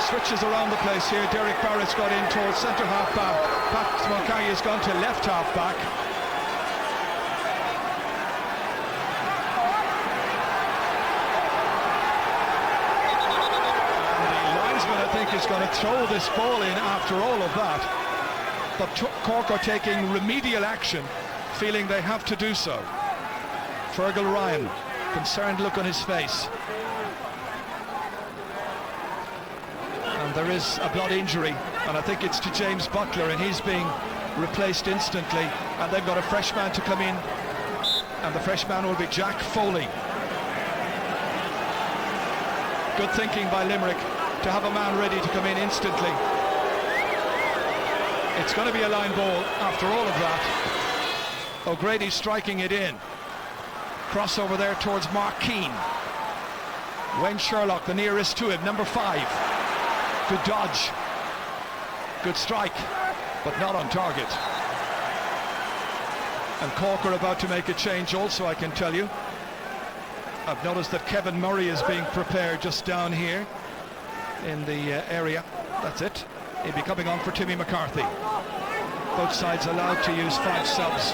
Switches around the place here. Derek Barrett's got in towards centre half back. Pat Mulcahy has gone to left half back. Is going to throw this ball in after all of that, but Cork are taking remedial action, feeling they have to do so. Fergal Ryan, concerned look on his face, and there is a blood injury, and I think it's to James Butler, and he's being replaced instantly, and they've got a fresh man to come in, and the fresh man will be Jack Foley. Good thinking by Limerick to have a man ready to come in instantly. It's going to be a line ball after all of that. O'Grady striking it in. Crossover there towards Mark Keane. Wayne Sherlock, the nearest to him, number 5. Good dodge. Good strike, but not on target. And Cork are about to make a change also, I can tell you. I've noticed that Kevin Murray is being prepared just down here in the area. That's it. He'll be coming on for Timmy McCarthy. Both sides allowed to use 5 subs.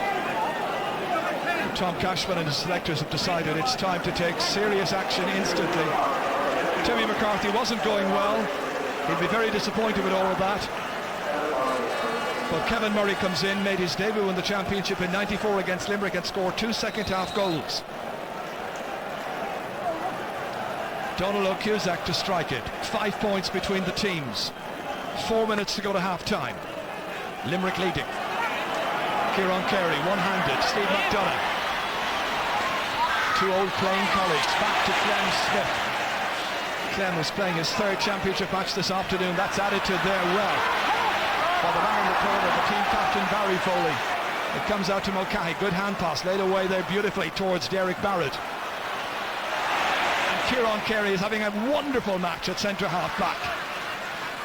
Tom Cashman and his selectors have decided it's time to take serious action instantly. Timmy McCarthy wasn't going well. He'll be very disappointed with all of that. But Kevin Murray comes in, made his debut in the championship in '94 against Limerick and scored 2 second-half goals. Donald O'Cusack to strike it. 5 points between the teams. 4 minutes to go to half-time. Limerick leading. Kieran Carey, one-handed. Steve McDonough. 2 old playing colleagues. Back to Clem Smith. Clem is playing his 3rd championship match this afternoon. That's added to their well. By the man in the corner, the team captain Barry Foley. It comes out to Mulcahy. Good hand pass laid away there beautifully towards Derek Barrett. And Kieran Carey is having a wonderful match at centre half back.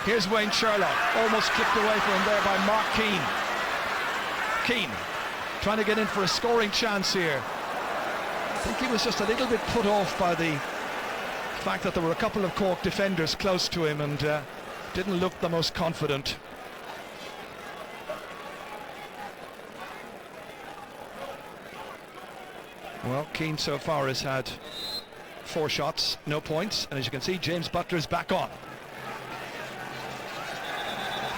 Here's Wayne Sherlock, almost clipped away from him there by Mark Keane. Keane trying to get in for a scoring chance here. I think he was just a little bit put off by the fact that there were a couple of Cork defenders close to him and didn't look the most confident. Well, Keane so far has had 4 shots, no points, and as you can see, James Butler's back on.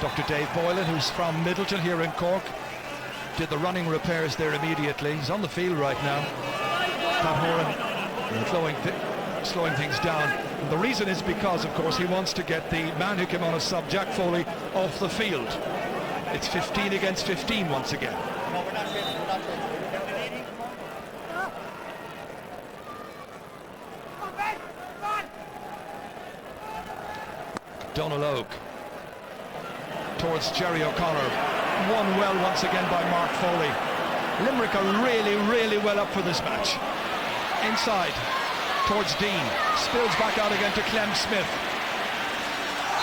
Dr. Dave Boylan, who's from Middleton here in Cork, did the running repairs there immediately. He's on the field right now. Pat Horan slowing things down. And the reason is because, of course, he wants to get the man who came on as sub, Jack Foley, off the field. It's 15 against 15 once again. Donald Oak towards Jerry O'Connor. Won well once again by Mark Foley. Limerick are really, really well up for this match. Inside towards Dean. Spills back out again to Clem Smith.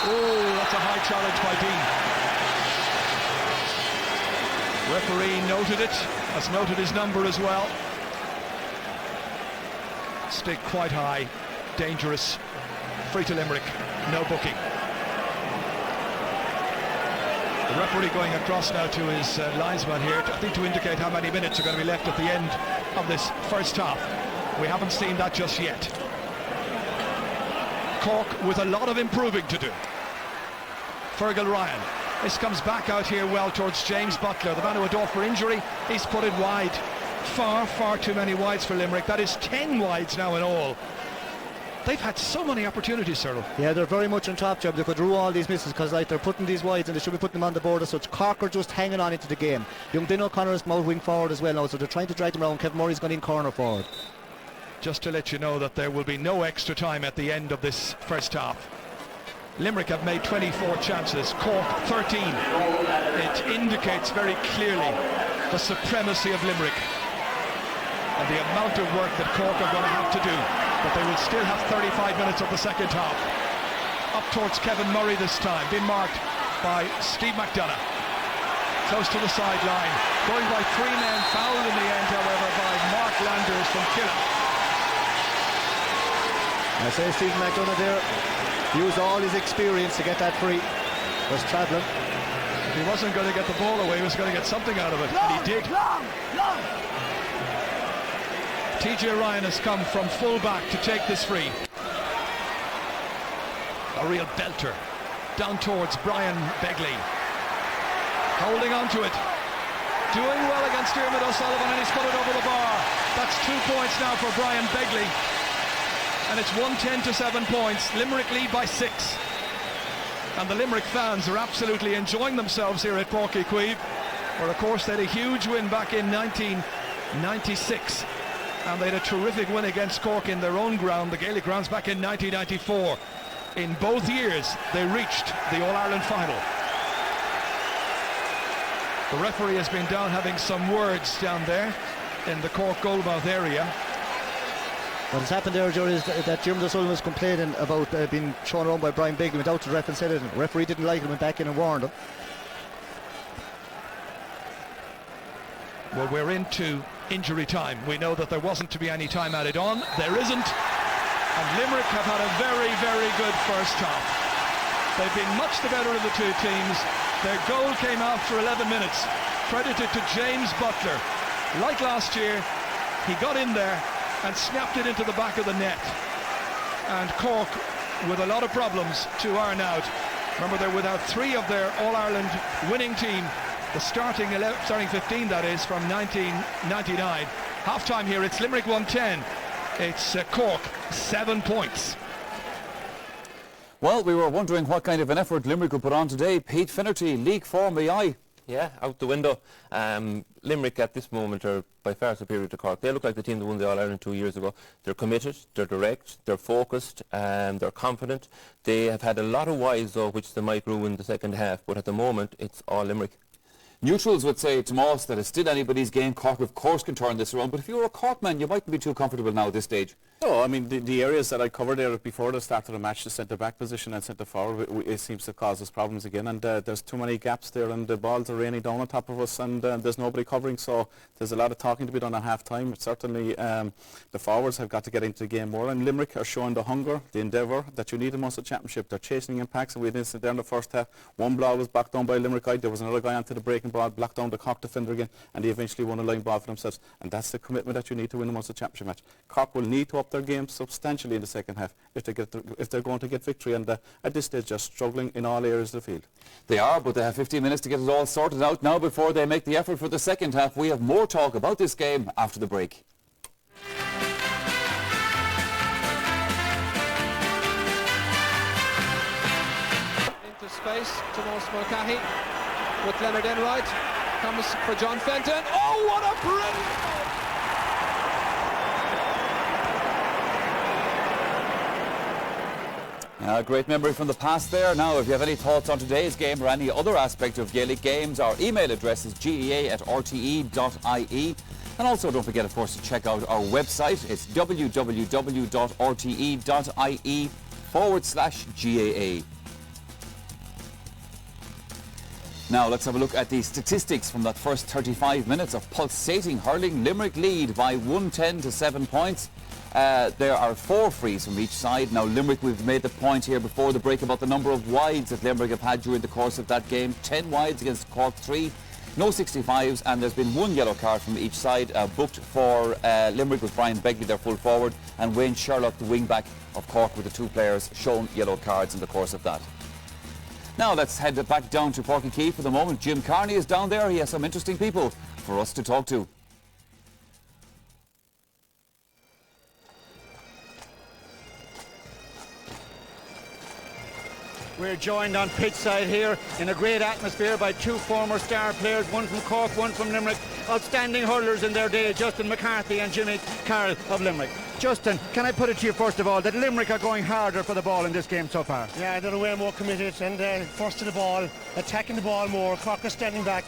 Oh, that's a high challenge by Dean. Referee noted it, has noted his number as well. Stick quite high, dangerous. Free to Limerick, no booking. The referee going across now to his linesman here, I think to indicate how many minutes are going to be left at the end of this first half. We haven't seen that just yet. Cork with a lot of improving to do. Fergal Ryan. This comes back out here well towards James Butler, the man who had off for injury. He's put it wide. Far, far too many wides for Limerick. That is 10 wides now in all. They've had so many opportunities, Cyril. Yeah, they're very much on top, job. They could rule all these misses because they're putting these wides and they should be putting them on the board as such. Cork are just hanging on into the game. Young Din O'Connor is out wing forward as well now, so they're trying to drag them around. Kevin Murray's gone in corner forward. Just to let you know that there will be no extra time at the end of this first half. Limerick have made 24 chances, Cork 13. It indicates very clearly the supremacy of Limerick and the amount of work that Cork are going to have to do. But they will still have 35 minutes of the second half. Up towards Kevin Murray this time, being marked by Steve McDonough. Close to the sideline, going by 3 men, fouled in the end, however, by Mark Landers from Killin. I say Steve McDonough there used all his experience to get that free. Was travelling. If he wasn't going to get the ball away, he was going to get something out of it, and he did. TJ Ryan has come from full back to take this free. A real belter. Down towards Brian Begley. Holding on to it. Doing well against Dermot O'Sullivan, and he's put it over the bar. That's 2 points now for Brian Begley. And it's 110 to 7 points. Limerick lead by 6. And the Limerick fans are absolutely enjoying themselves here at Páirc, where of course they had a huge win back in 1996. And they had a terrific win against Cork in their own ground, the Gaelic grounds, back in 1994. In both years, they reached the All-Ireland final. The referee has been down having some words down there in the Cork goalmouth area. What has happened there, Joe, is that Dermot O'Sullivan was complaining about being shown around by Brian Begley. Went out to the ref and said it. The referee didn't like it, went back in and warned him. Well, we're into injury time. We know that there wasn't to be any time added on. There isn't. And Limerick have had a very, very good first half. They've been much the better of the two teams. Their goal came after 11 minutes, credited to James Butler. Like last year, he got in there and snapped it into the back of the net. And Cork, with a lot of problems to iron out. Remember, they're without 3 of their All-Ireland winning team The starting 15, that is, from 1999. Half-time here, it's Limerick 110. It's Cork 7 points. Well, we were wondering what kind of an effort Limerick would put on today. Pete Finnerty, league form, aye. Yeah, out the window. Limerick at this moment are by far superior to Cork. They look like the team that won the All-Ireland 2 years ago. They're committed, they're direct, they're focused, they're confident. They have had a lot of wides though, which they might ruin the second half, but at the moment it's all Limerick. Neutrals would say to us that it's still anybody's game. Cork, of course, can turn this around, but if you're a Cork man, you mightn't be too comfortable now at this stage. No, I mean, the areas that I covered there before the start of the match, the centre-back position and centre-forward, it seems to cause us problems again, and there's too many gaps there, and the balls are raining down on top of us, and there's nobody covering, so there's a lot of talking to be done at half-time. Certainly, the forwards have got to get into the game more, and Limerick are showing the hunger, the endeavour that you need in Munster Championship. They're chasing impacts, and we didn't sit there in the first half. One ball was backed down by a Limerick guy, there was another guy onto the breaking ball, blocked down the Cork defender again, and they eventually won a line ball for themselves, and that's the commitment that you need to win a Munster Championship match. Cork will need to up their game substantially in the second half if they're going to get victory, and at this stage just struggling in all areas of the field. They are, but they have 15 minutes to get it all sorted out now before they make the effort for the second half. We have more talk about this game after the break. Into space to Mulcahy with Leonard Enright, comes for John Fenton. Oh, what a brilliant goal! Great memory from the past there. Now, if you have any thoughts on today's game or any other aspect of Gaelic games, our email address is gea@rte.ie. And also don't forget, of course, to check out our website. It's www.rte.ie/GAA. Now, let's have a look at the statistics from that first 35 minutes of pulsating hurling. Limerick lead by 110 to 7 points. There are 4 frees from each side. Now Limerick, we've made the point here before the break about the number of wides that Limerick have had during the course of that game. 10 wides against Cork 3, no 65s, and there's been 1 yellow card from each side. Booked for Limerick was Brian Begley, their full forward, and Wayne Sherlock, the wing back of Cork, with the 2 players shown yellow cards in the course of that. Now let's head back down to Páirc for the moment. Jim Carney is down there. He has some interesting people for us to talk to. We're joined on pitch side here in a great atmosphere by 2 former star players, one from Cork, one from Limerick. Outstanding hurlers in their day, Justin McCarthy and Jimmy Carroll of Limerick. Justin, can I put it to you first of all that Limerick are going harder for the ball in this game so far? Yeah, they're way more committed and first to the ball, attacking the ball more. Cork are standing back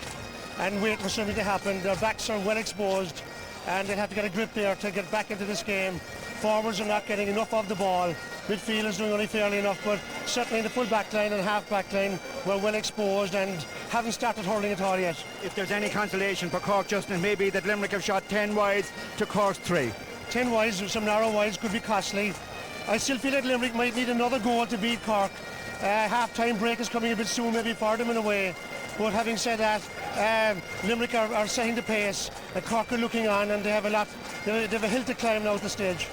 and waiting for something to happen. Their backs are well exposed and they'll have to get a grip there to get back into this game. Forwards are not getting enough of the ball. Midfield is doing only fairly enough, but certainly the full back line and half back line were well exposed and haven't started hurling at all yet. If there's any consolation for Cork, Justin, it may be that Limerick have shot 10 wides to Cork's 3. 10 wides, some narrow wides could be costly. I still feel that Limerick might need another goal to beat Cork. Half-time break is coming a bit soon, maybe for them in a way. But having said that, Limerick are setting the pace. Cork are looking on, and they have a hill to climb now at the stage.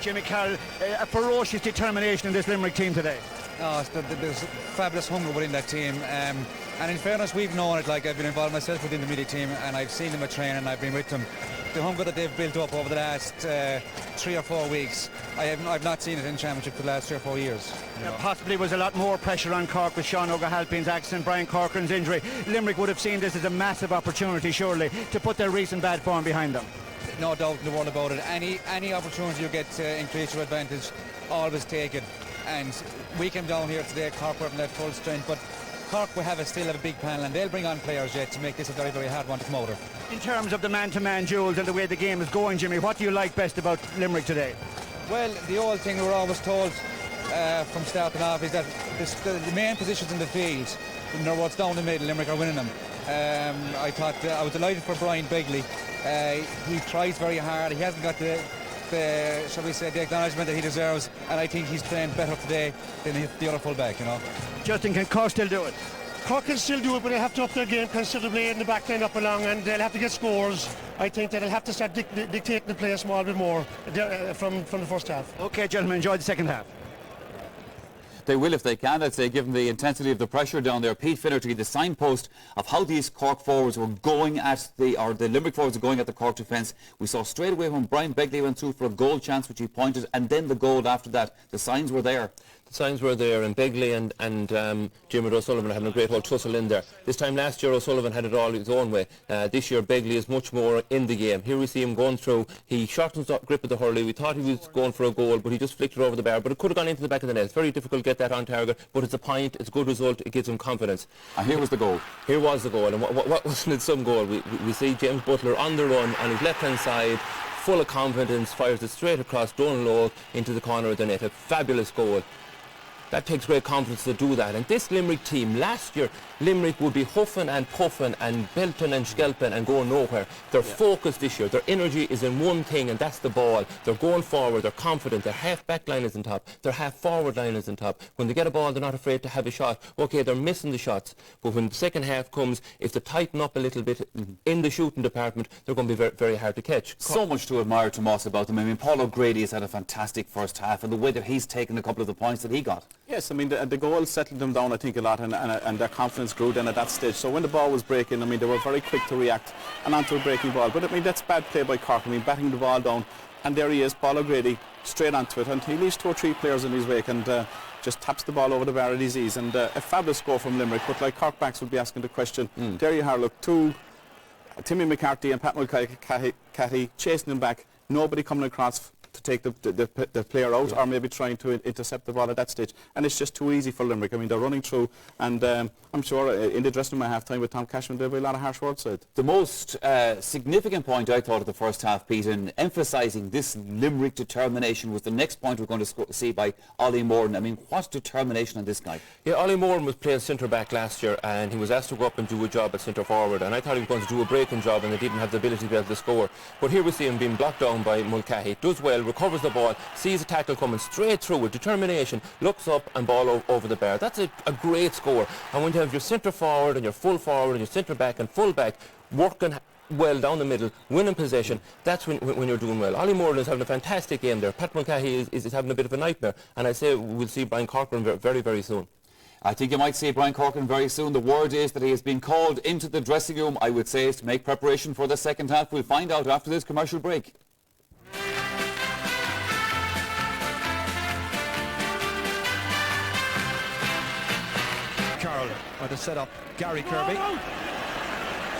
Jimmy Carroll, a ferocious determination in this Limerick team today. Oh, there's fabulous hunger within that team. And in fairness, we've known it. Like, I've been involved myself within the media team, and I've seen them at training, and I've been with them. The hunger that they've built up over the last 3 or 4 weeks, I've not seen it in Championship for the last 3 or 4 years. Possibly was a lot more pressure on Cork with Sean O'Halpin's accident, Brian Corcoran's injury. Limerick would have seen this as a massive opportunity, surely, to put their recent bad form behind them. No doubt in the world about it. Any opportunity you get to increase your advantage, always take it. And we came down here today, Cork weren't at full strength, but Cork will still have a big panel, and they'll bring on players yet to make this a very, very hard one to come out of. In terms of the man-to-man duels and the way the game is going, Jimmy, what do you like best about Limerick today? Well, the old thing we're always told from starting off is that the main positions in the field, what's down the middle, Limerick are winning them. I was delighted for Brian Begley. He tries very hard. He hasn't got the shall we say, the acknowledgement that he deserves, and I think he's playing better today than the other full-back, you know. Justin, can Cork still do it? Cork can still do it, but they have to up their game considerably in the back line up along, and they'll have to get scores. I think that they'll have to start dictating the play a small bit more from the first half. OK, gentlemen, enjoy the second half. They will if they can, I'd say, given the intensity of the pressure down there. Pete Finnerty, the signpost of how these Cork forwards were going at the Limerick forwards were going at the Cork defence. We saw straight away when Brian Begley went through for a goal chance, which he pointed, and then the goal after that. The signs were there. The signs were there, and Begley and Jim O'Sullivan are having a great old tussle in there. This time last year O'Sullivan had it all his own way. This year Begley is much more in the game. Here we see him going through. He shortens the grip of the hurley. We thought he was going for a goal, but he just flicked it over the bar. But it could have gone into the back of the net. It's very difficult to get that on target, but it's a point. It's a good result. It gives him confidence. And here was the goal. Here was the goal. And what wasn't it some goal? We see James Butler on the run on his left-hand side, full of confidence, fires it straight across Donald into the corner of the net. A fabulous goal. That takes great confidence to do that. And this Limerick team, last year, Limerick would be huffing and puffing and belting and scalping and going nowhere. They're focused this year. Their energy is in one thing, and that's the ball. They're going forward. They're confident. Their half-back line is on top. Their half-forward line is on top. When they get a ball, they're not afraid to have a shot. OK, they're missing the shots. But when the second half comes, if they tighten up a little bit in the shooting department, they're going to be very, very hard to catch. So much to admire, Tomas, about them. I mean, Paul O'Grady has had a fantastic first half, and the way that he's taken a couple of the points that he got. Yes, I mean, the goal settled them down, I think, a lot, and their confidence grew then at that stage. So when the ball was breaking, I mean, they were very quick to react and onto a breaking ball. But, I mean, that's bad play by Cork. I mean, batting the ball down, and there he is, Paul O'Grady, straight onto it, and he leaves 2 or 3 players in his wake and just taps the ball over the bar at his ease. And a fabulous score from Limerick, but like Cork backs would be asking the question, there you are, look, Timmy McCarthy and Pat Mulcahy chasing him back, nobody coming across to take the player out, or maybe trying to intercept the ball at that stage. And it's just too easy for Limerick. I mean, they're running through, and I'm sure in the dressing room at half-time with Tom Cashman, there'll be a lot of harsh words said. The most significant point, I thought, of the first half, Pete, in emphasising this Limerick determination was the next point we're going to see by Ollie Moran. I mean, what determination on this guy? Yeah, Ollie Moran was playing centre-back last year, and he was asked to go up and do a job at centre-forward, and I thought he was going to do a breaking job, and they didn't have the ability to be able to score. But here we see him being blocked down by Mulcahy. Does well, recovers the ball, sees a tackle coming straight through with determination, looks up and ball over the bar. That's a great score. And when you have your centre forward and your full forward and your centre back and full back working well down the middle, winning possession, that's when you're doing well. Ollie Moran is having a fantastic game there. Pat Mulcahy is having a bit of a nightmare, and I say we'll see Brian Corcoran very, very soon. I think you might see Brian Corcoran very soon. The word is that he has been called into the dressing room, I would say, to make preparation for the second half. We'll find out after this commercial break. Carroll by the set-up, Gary Kirby.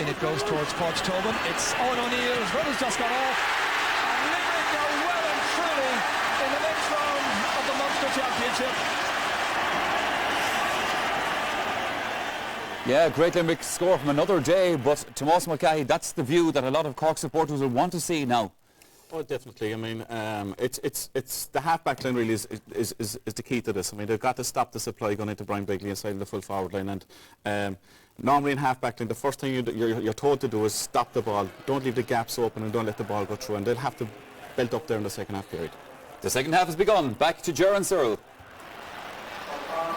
In it goes towards Páirc Tobin. It's Owen O'Neill. His run has just got off. And Limerick are well and truly in the next round of the Munster Championship. Yeah, great Limerick score from another day, but Tomas Mulcahy, that's the view that a lot of Cork supporters will want to see now. Oh, definitely. I mean, it's the half-back line really is the key to this. I mean, they've got to stop the supply going into Brian Begley inside the full forward line. And normally in half-back line, the first thing you're told to do is stop the ball. Don't leave the gaps open and don't let the ball go through. And they'll have to belt up there in the second half period. The second half has begun. Back to Ger and Cyril.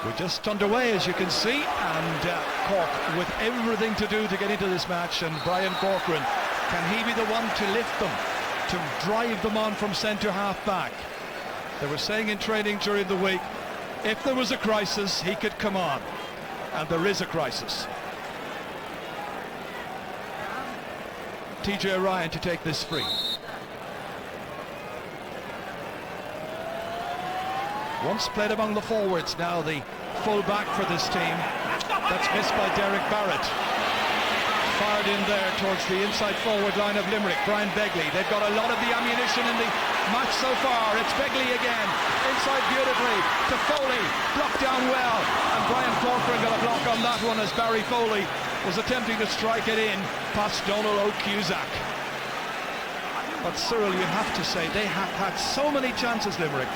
We're just underway, as you can see, and Cork with everything to do to get into this match. And Brian Corcoran, can he be the one to lift them, to drive them on from centre half back? They were saying in training during the week, if there was a crisis, he could come on. And there is a crisis. TJ Ryan to take this free. Once played among the forwards, now the full back for this team. That's missed by Derek Barrett. Fired in there towards the inside forward line of Limerick. Brian Begley. They've got a lot of the ammunition in the match so far. It's Begley again. Inside beautifully to Foley. Blocked down well. And Brian Corcoran got a block on that one as Barry Foley was attempting to strike it in past Donald O'Cusack. But Cyril, you have to say, they have had so many chances, Limerick.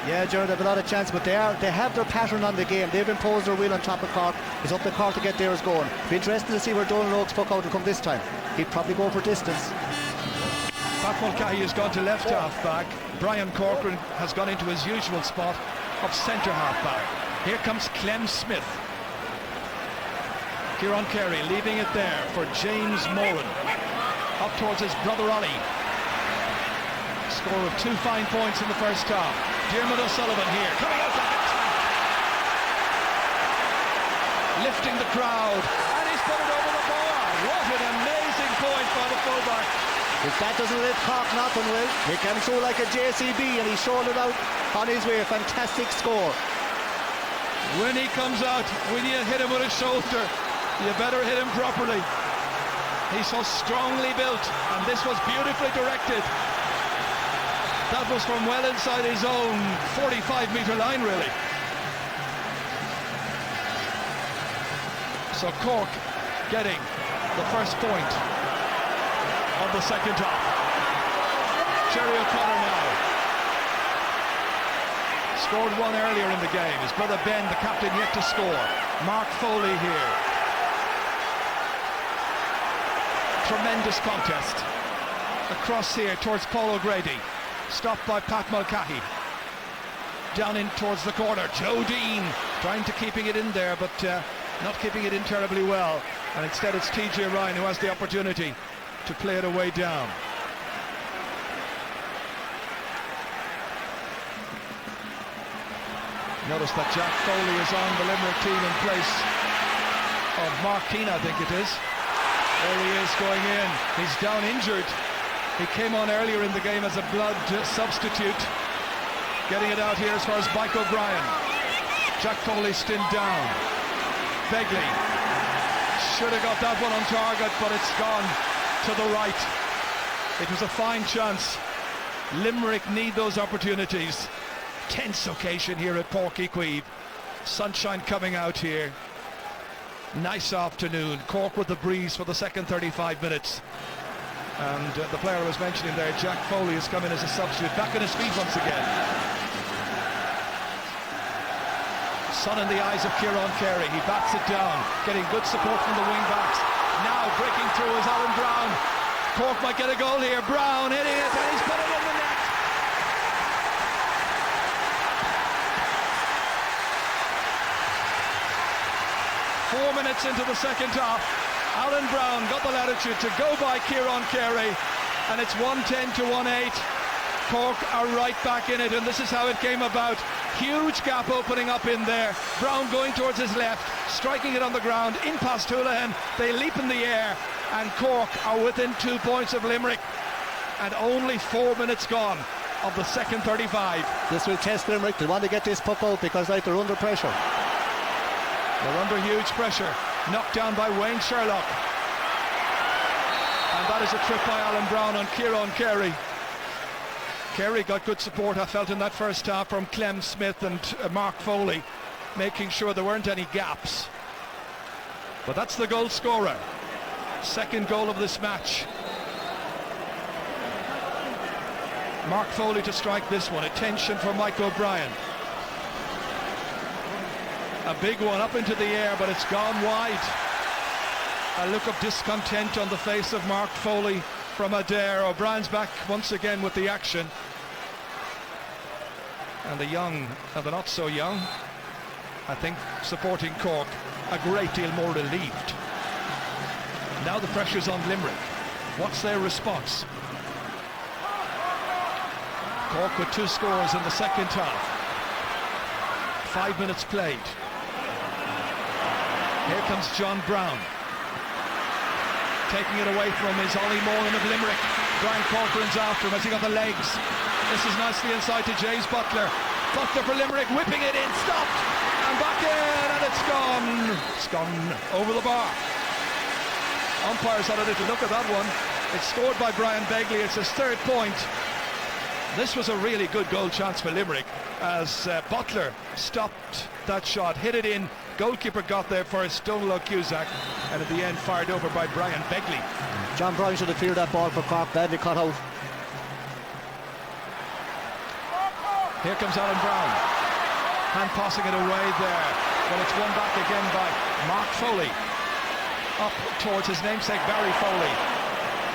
Yeah, Gerard, they have a lot of chance, but they have their pattern on the game. They've imposed their will on top of Cork. It's up to Cork to get theirs going. Be interesting to see where Donald Oakes puck out will come this time. He'd probably go for distance. Pat Mulcahy has gone to left half back. Brian Corcoran has gone into his usual spot of centre half back. Here comes Clem Smith. Kieran Carey leaving it there for James Moran. Up towards his brother Ollie. Score of 2 fine points in the first half. Diarmuid O'Sullivan here, coming out like a tank. lifting the crowd, and he's put it over the bar. What an amazing point by the fullback. If that doesn't let Cork nothing, will he came through like a JCB and he shouldered out on his way. A fantastic score. When he comes out, when you hit him with a shoulder, you better hit him properly. He's so strongly built, and this was beautifully directed. That was from well inside his own 45-metre line, really. So Cork getting the first point of the second half. Jerry O'Connor now. Scored one earlier in the game. His brother Ben, the captain, yet to score. Mark Foley here. Tremendous contest. Across here towards Paul O'Grady. Stopped by Pat Mulcahy. Down in towards the corner. Joe Dean trying to keeping it in there, but not keeping it in terribly well. And instead it's TJ Ryan who has the opportunity to play it away down. Notice that Jack Foley is on the Limerick team in place of Mark Keane, I think it is. There he is going in. He's down injured. He came on earlier in the game as a blood substitute. Getting it out here as far as Mike O'Brien. Jack Foley still down. Begley should have got that one on target, but it's gone to the right. It was a fine chance. Limerick need those opportunities. Tense occasion here at Páirc Uí Chaoimh. Sunshine coming out here. Nice afternoon. Cork with the breeze for the second 35 minutes. And the player I was mentioning there, Jack Foley, has come in as a substitute. Back on his feet once again. Sun in the eyes of Kieran Carey. He bats it down, getting good support from the wing backs. Now breaking through is Alan Brown. Cork might get a goal here. Brown hitting it, and he's put it in the net. Four minutes into the second half, Alan Brown got the latitude to go by Kieran Carey, and it's 110 to 1-8. Cork are right back in it, and this is how it came about. Huge gap opening up in there. Brown going towards his left, striking it on the ground, in past Houlihan. They leap in the air, and Cork are within 2 points of Limerick, and only 4 minutes gone of the second 35. This will test Limerick. They want to get this puck out because they're under pressure. They're under huge pressure. Knocked down by Wayne Sherlock. And that is a trip by Alan Brown on Kieran Carey. Carey got good support, I felt, in that first half from Clem Smith and Mark Foley, making sure there weren't any gaps. But that's the goal scorer. Second goal of this match. Mark Foley to strike this one. Attention for Mike O'Brien. A big one up into the air, but it's gone wide. A look of discontent on the face of Mark Foley from Adair. O'Brien's back once again with the action. And the young and the not so young, I think, supporting Cork a great deal more relieved. Now the pressure's on Limerick. What's their response? Cork with 2 scores in the second half. 5 minutes played. Here comes John Brown. Taking it away from his Ollie Moran of Limerick. Brian Corcoran's after him. Has he got the legs? This is nicely inside to James Butler. Butler for Limerick, whipping it in, stopped, and back in, and it's gone. It's gone over the bar. Umpires had a little look at that one. It's scored by Brian Begley. It's his 3rd point. This was a really good goal chance for Limerick as Butler stopped that shot, hit it in. Goalkeeper got there first, Donald O'Cusack, and at the end fired over by Brian Begley. John Brown should have cleared that ball for Cork, badly cut out. Here comes Alan Brown, hand passing it away there, but it's won back again by Mark Foley, up towards his namesake Barry Foley.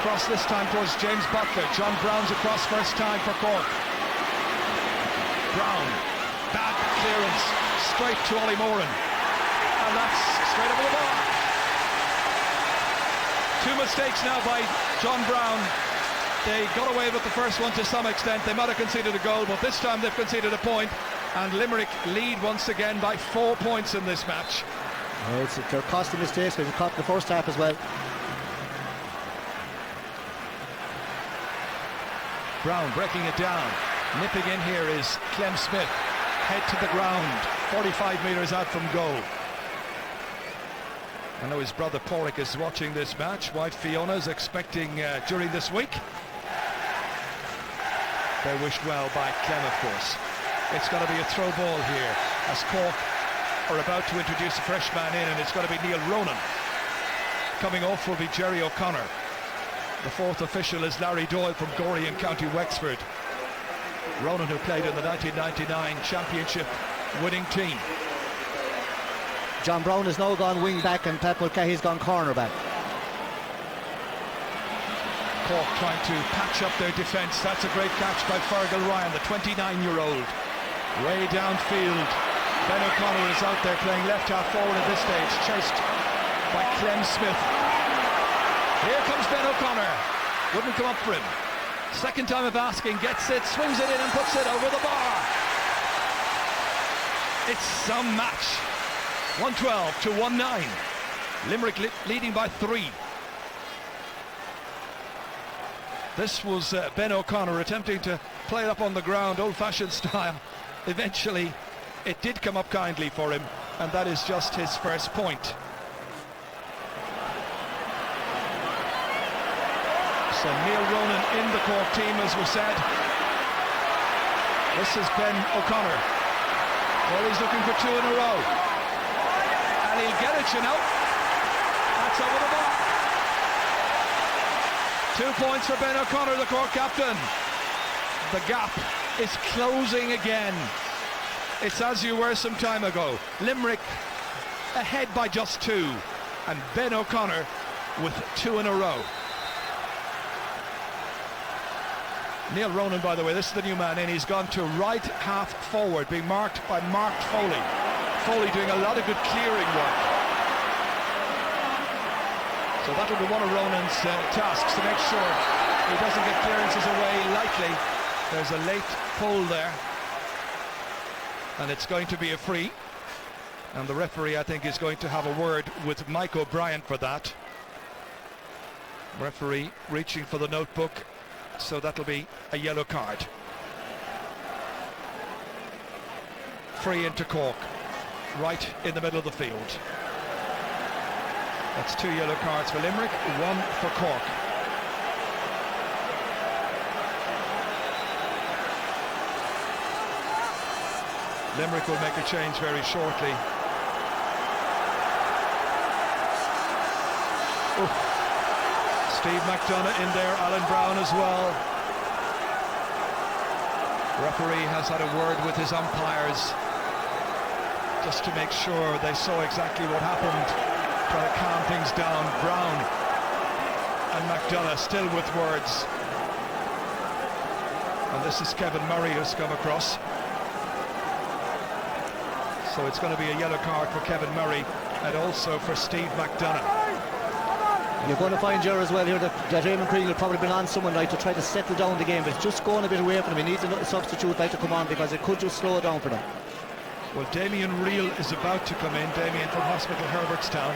Cross this time towards James Butler. John Brown's across first time for Cork. Brown, bad clearance, straight to Ollie Moran. And that's straight over the bar. 2 mistakes now by John Brown. They got away with the first one to some extent. They might have conceded a goal, but this time they've conceded a point. And Limerick lead once again by 4 points in this match. They're costly mistakes. They've caught in the first half as well. Brown breaking it down. Nipping in here is Clem Smith. Head to the ground. 45 metres out from goal. I know his brother Páirc is watching this match. Wife Fiona is expecting during this week. They're wished well by Clem, of course. It's got to be a throw ball here as Cork are about to introduce a fresh man in, and it's going to be Neil Ronan. Coming off will be Jerry O'Connor. The fourth official is Larry Doyle from Gorey in County Wexford. Ronan, who played in the 1999 championship winning team. John Brown has now gone wing back and Pat Mulcahy's gone corner back. Cork trying to patch up their defence. That's a great catch by Fergal Ryan, the 29-year-old. Way downfield. Ben O'Connor is out there playing left half forward at this stage, chased by Clem Smith. Here comes Ben O'Connor. Wouldn't come up for him. Second time of asking, gets it, swings it in and puts it over the bar. It's some match. 112 to 1-9. Limerick leading by 3. This was Ben O'Connor attempting to play it up on the ground, old-fashioned style. Eventually, it did come up kindly for him, and that is just his first point. So Neil Ronan in the Cork team, as we said. This is Ben O'Connor. Always looking for 2 in a row. And he'll get it, you know. That's over the bar. 2 points for Ben O'Connor, the Cork captain. The gap is closing again. It's as you were some time ago. Limerick ahead by just 2. And Ben O'Connor with 2 in a row. Neil Ronan, by the way, this is the new man in. He's gone to right half forward, being marked by Mark Foley. Foley doing a lot of good clearing work. So that'll be one of Ronan's tasks, to make sure he doesn't get clearances away lightly. There's a late pull there. And it's going to be a free. And the referee, I think, is going to have a word with Mike O'Brien for that. Referee reaching for the notebook. So that'll be a yellow card. Free into Cork, right in the middle of the field. That's 2 yellow cards for Limerick, 1 for Cork. Limerick will make a change very shortly. Oof. Steve McDonough in there, Alan Brown as well. Referee has had a word with his umpires just to make sure they saw exactly what happened, try to calm things down. Brown and McDonough still with words. And this is Kevin Murray who's come across. So it's going to be a yellow card for Kevin Murray and also for Steve McDonough. You're going to find, Ger, as well here that Eamon Cregan will probably bring on someone like to try to settle down the game, but it's just going a bit away from him. He needs a substitute like to come on because it could just slow it down for them. Well, Damien Reel is about to come in. Damien from Hospital Herbertstown.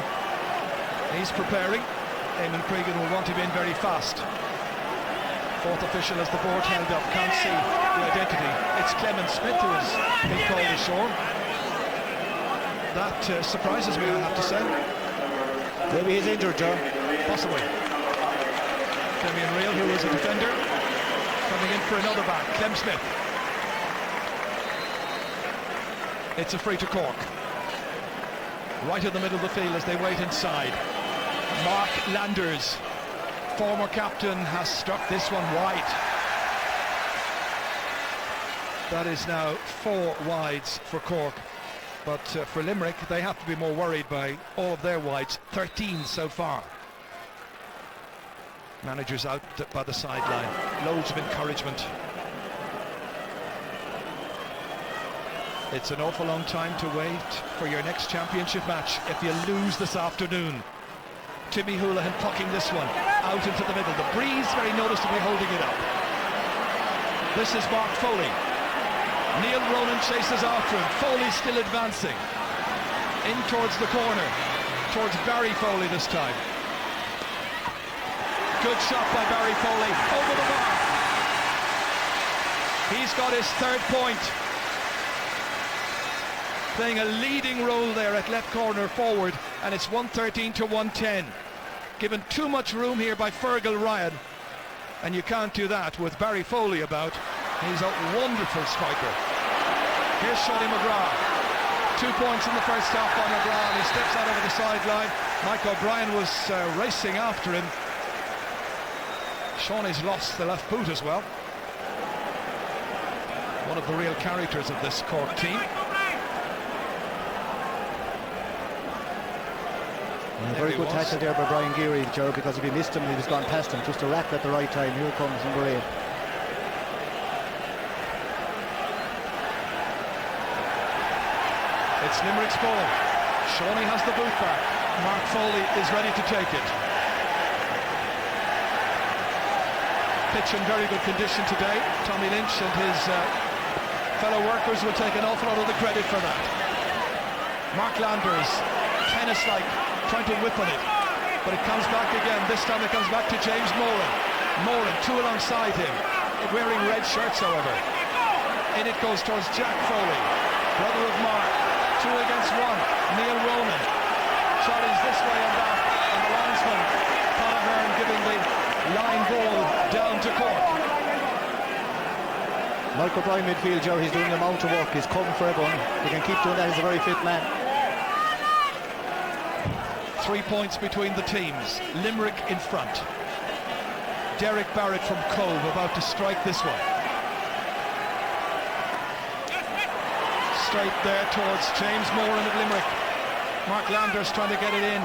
He's preparing. Eamon Cregan will want him in very fast. Fourth official as the board held up. Can't see the identity. It's Clement Smith who has been called ashore. That surprises me, I have to say. Maybe he's injured, Ger. Possibly. Damien Reel, who was a defender, coming in for another back. Clem Smith. It's a free to Cork. Right in the middle of the field as they wait inside. Mark Landers, former captain, has struck this one wide. That is now 4 wides for Cork. But for Limerick, they have to be more worried by all of their wides, 13 so far. Managers out by the sideline, loads of encouragement. It's an awful long time to wait for your next championship match if you lose this afternoon. Timmy Houlihan plucking this one out into the middle. The breeze very noticeably holding it up. This is Mark Foley. Neil Ronan chases after him. Foley still advancing. In towards the corner, towards Barry Foley this time. Good shot by Barry Foley, over the bar. He's got his 3rd point. Playing a leading role there at left corner forward, and it's 113 to 110. Given too much room here by Fergal Ryan, and you can't do that with Barry Foley about. He's a wonderful striker. Here's Chaoimh McGrath. 2 points in the first half by McGrath, and he steps out over the sideline. Mike O'Brien was racing after him. Shawnee's lost the left boot as well. One of the real characters of this Cork team. A very good tackle there by Brian Geary, Gerald, because if he missed him, he was gone past him. Just a rack at the right time. Here comes number 8. It's Limerick's ball. Shawnee has the boot back. Mark Foley is ready to take it. Pitch in very good condition today. Tommy Lynch and his fellow workers will take an awful lot of the credit for that. Mark Landers, tennis-like, trying to whip on it, but it comes back again. This time it comes back to James Moran. Moran, 2 alongside him, wearing red shirts, however. In it goes towards Jack Foley, brother of Mark. 2 against 1. Neil Ronan challenged this way and that, and the linesman Conor Hearn giving the line ball down to Cork. Mike O'Brien midfield, Joe, he's doing the amount of work. He's coming for everyone. He can keep doing that. He's a very fit man. 3 points between the teams. Limerick in front. Derek Barrett from Cove about to strike this one. Straight there towards James Moran of Limerick. Mark Landers trying to get it in.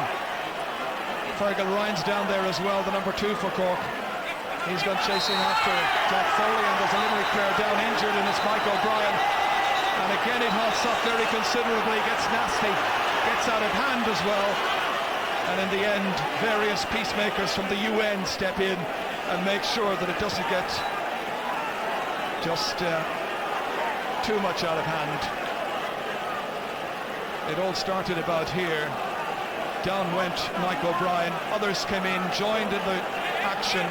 Fergal Ryan's down there as well, the number 2 for Cork. He's gone chasing after Jack Foley, and there's a Limerick player down injured, and it's Mike O'Brien. And again it hots up very considerably, gets nasty, gets out of hand as well. And in the end, various peacemakers from the UN step in and make sure that it doesn't get just too much out of hand. It all started about here. Down went Mike O'Brien. Others came in, joined in the action.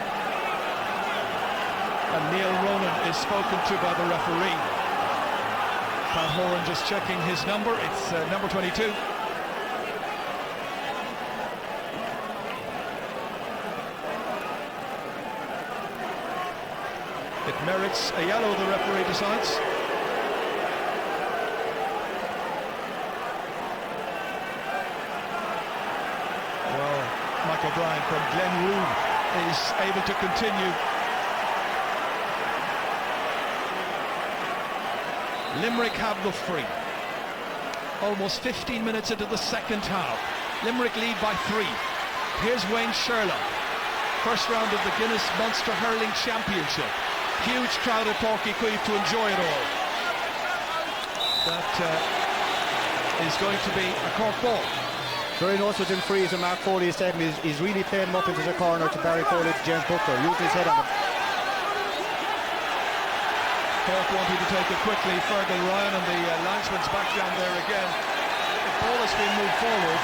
And Neil Ronan is spoken to by the referee. Pat Horan just checking his number. It's number 22. It merits a yellow, the referee decides. Mike O'Brien from Glenroon is able to continue. Limerick have the free. Almost 15 minutes into the second half. Limerick lead by 3. Here's Wayne Sherlock. First round of the Guinness Munster Hurling Championship. Huge crowd at Páirc to enjoy it all. That is going to be a Cork ball. Very nice with him frees, and Mark Foley is taking. He's really playing him up into the corner to Barry Foley, to James Butler, using his head on him. Cork wanting to take it quickly. Fergal Ryan and the linesman's back down there again. The ball has been moved forward.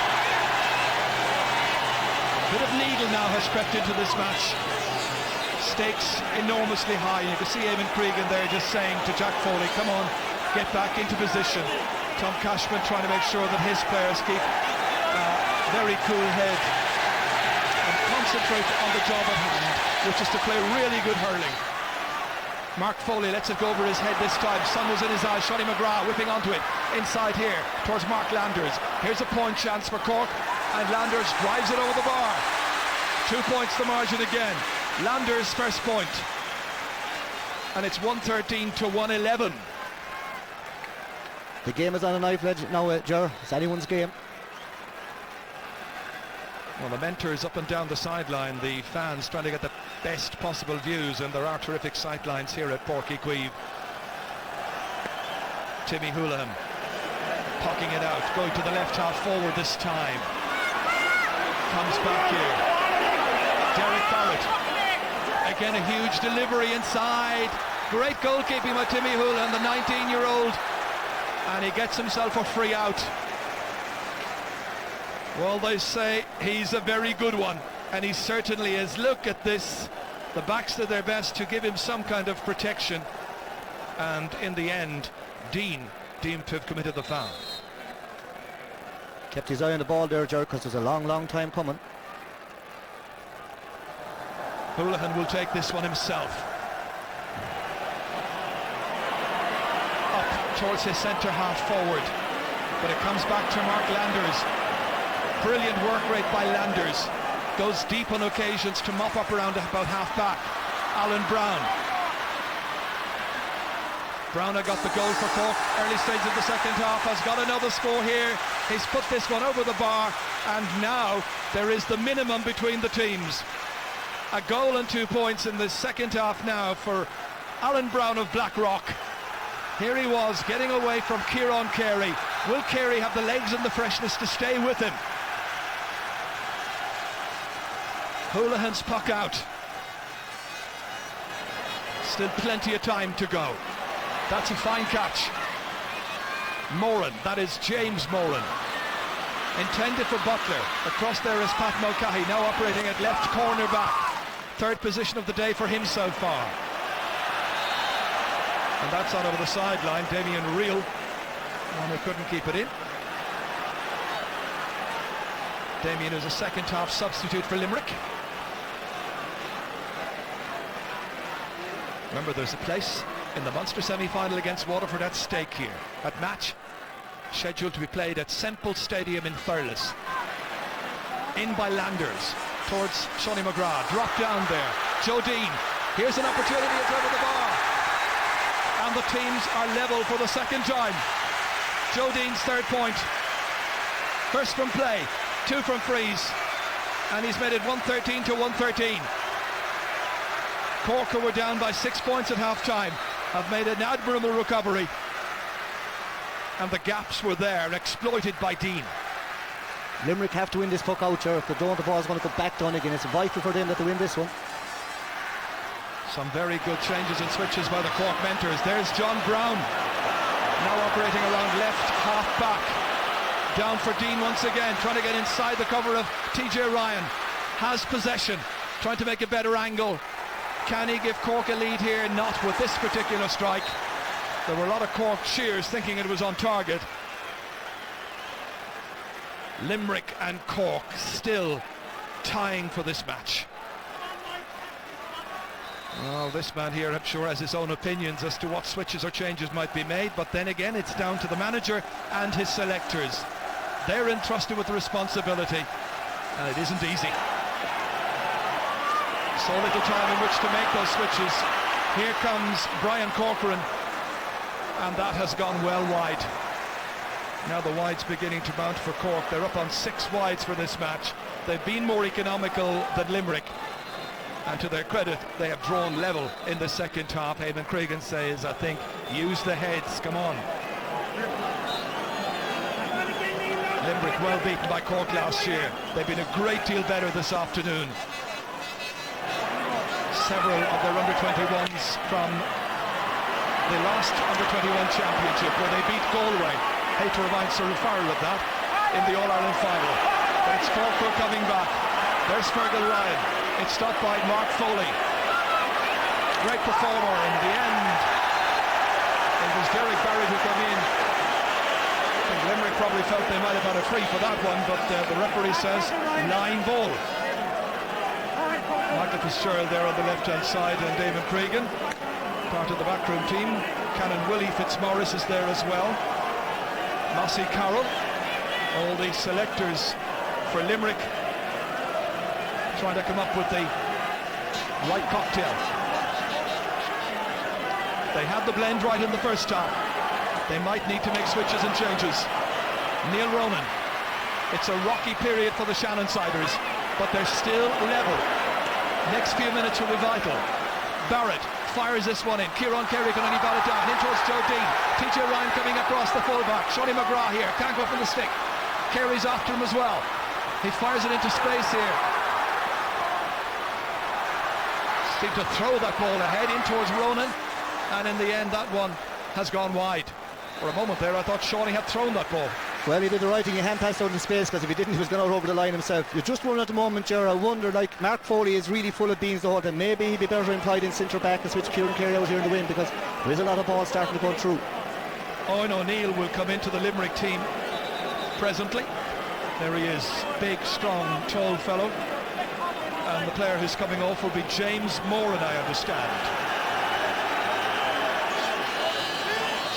A bit of needle now has crept into this match. Stakes enormously high. You can see Eamon Cregan there just saying to Jack Foley, come on, get back into position. Tom Cashman trying to make sure that his players keep very cool head and concentrate on the job at hand, which is to play really good hurling. Mark Foley lets it go over his head this time. Sun was in his eyes. Chaoimh McGrath whipping onto it inside here towards Mark Landers. Here's a point chance for Cork, and Landers drives it over the bar. 2 points the margin again. Landers first point, and it's 113 to 111. The game is on a knife edge now, Ger. It's anyone's game. Well, the mentors up and down the sideline, the fans trying to get the best possible views, and there are terrific sight lines here at Páirc. Timmy Houlihan pocking it out, going to the left half forward this time. Comes back here. Derek Barrett. Again, a huge delivery inside. Great goalkeeping by Timmy Houlihan, the 19-year-old. And he gets himself a free out. Well, they say he's a very good one, and he certainly is. Look at this. The backs did their best to give him some kind of protection, and in the end, Dean deemed to have committed the foul. Kept his eye on the ball there, Ger, because it was a long time coming. Houlihan will take this one himself. Up towards his centre half forward, but it comes back to Mark Landers. Brilliant work rate by Landers. Goes deep on occasions to mop up around about half back. Alan Brown. Brown had got the goal for Cork early stage of the second half, has got another score here. He's put this one over the bar, and now there is the minimum between the teams. A goal and 2 points in the second half now for Alan Brown of Blackrock. Here he was getting away from Kieran Carey. Will Carey have the legs and the freshness to stay with him? Houlihan's puck out. Still plenty of time to go. That's a fine catch. Moran, that is James Moran. Intended for Butler. Across there is Pat Mulcahy, now operating at left corner back. Third position of the day for him so far. And that's on over the sideline. Damien Reel, and he couldn't keep it in. Damien is a second half substitute for Limerick. Remember, there's a place in the Munster semi-final against Waterford at stake here. That match scheduled to be played at Semple Stadium in Thurles. In by Landers towards Shawnee McGrath. Drop down there. Joe Dean. Here's an opportunity. It's over the bar. And the teams are level for the second time. Joe Dean's third point. First from play, 2 from frees. And he's made it 113 to 113. Cork, who were down by 6 points at half-time, have made an admirable recovery. And the gaps were there, exploited by Dean. Limerick have to win this puck out, Ger. If they don't, the ball's going to go back down again. It's vital for them that they win this one. Some very good changes and switches by the Cork mentors. There's John Brown, now operating around left half-back. Down for Dean once again, trying to get inside the cover of TJ Ryan. Has possession, trying to make a better angle. Can he give Cork a lead here? Not with this particular strike. There were a lot of Cork cheers thinking it was on target. Limerick and Cork still tying for this match. Oh, this man here, I'm sure, has his own opinions as to what switches or changes might be made, but then again, it's down to the manager and his selectors. They're entrusted with the responsibility, and it isn't easy. So little time in which to make those switches. Here comes Brian Corcoran, and that has gone well wide. Now the wides beginning to mount for Cork. They're up on 6 wides for this match. They've been more economical than Limerick, and to their credit, they have drawn level in the second half. Eamon Cregan says, I think, use the heads, come on. Limerick well beaten by Cork last year. They've been a great deal better this afternoon. Several of their under-21s from the last under-21 championship where they beat Galway. Hate to remind Cyril Farrell of that in the All-Ireland final. But it's Cork who are coming back. There's Fergal Ryan. It's stopped by Mark Foley. Great performer in the end. It was Derek Barrett who came in. I think Limerick probably felt they might have had a free for that one, but the referee says 9 ball. Michael Fitzgerald there on the left-hand side, and David Cregan, part of the backroom team. Canon Willie Fitzmaurice is there as well. Mossy Carroll, all the selectors for Limerick trying to come up with the right cocktail. They had the blend right in the first half. They might need to make switches and changes. Neil Ronan. It's a rocky period for the Shannonsiders, but they're still level. Next few minutes will be vital. Barrett fires this one in. Kieran Carey can only bat it down. In towards Joe Dean. TJ Ryan coming across the fullback. Shawnee McGrath here. Can't go from the stick. Carey's after him as well. He fires it into space here. Seemed to throw that ball ahead in towards Ronan. And in the end, that one has gone wide. For a moment there, I thought Shawnee had thrown that ball. Well, he did the right thing. He hand passed out in space, because if he didn't, he was going out over the line himself. You're just wondering at the moment, Ger, I wonder, like, Mark Foley is really full of beans the whole time. Maybe he'd be better employed in centre back and switch Kieran Carey out here in the wind, because there is a lot of balls starting to go through. Owen O'Neill will come into the Limerick team presently. There he is, big, strong, tall fellow. And the player who's coming off will be James Moran, I understand.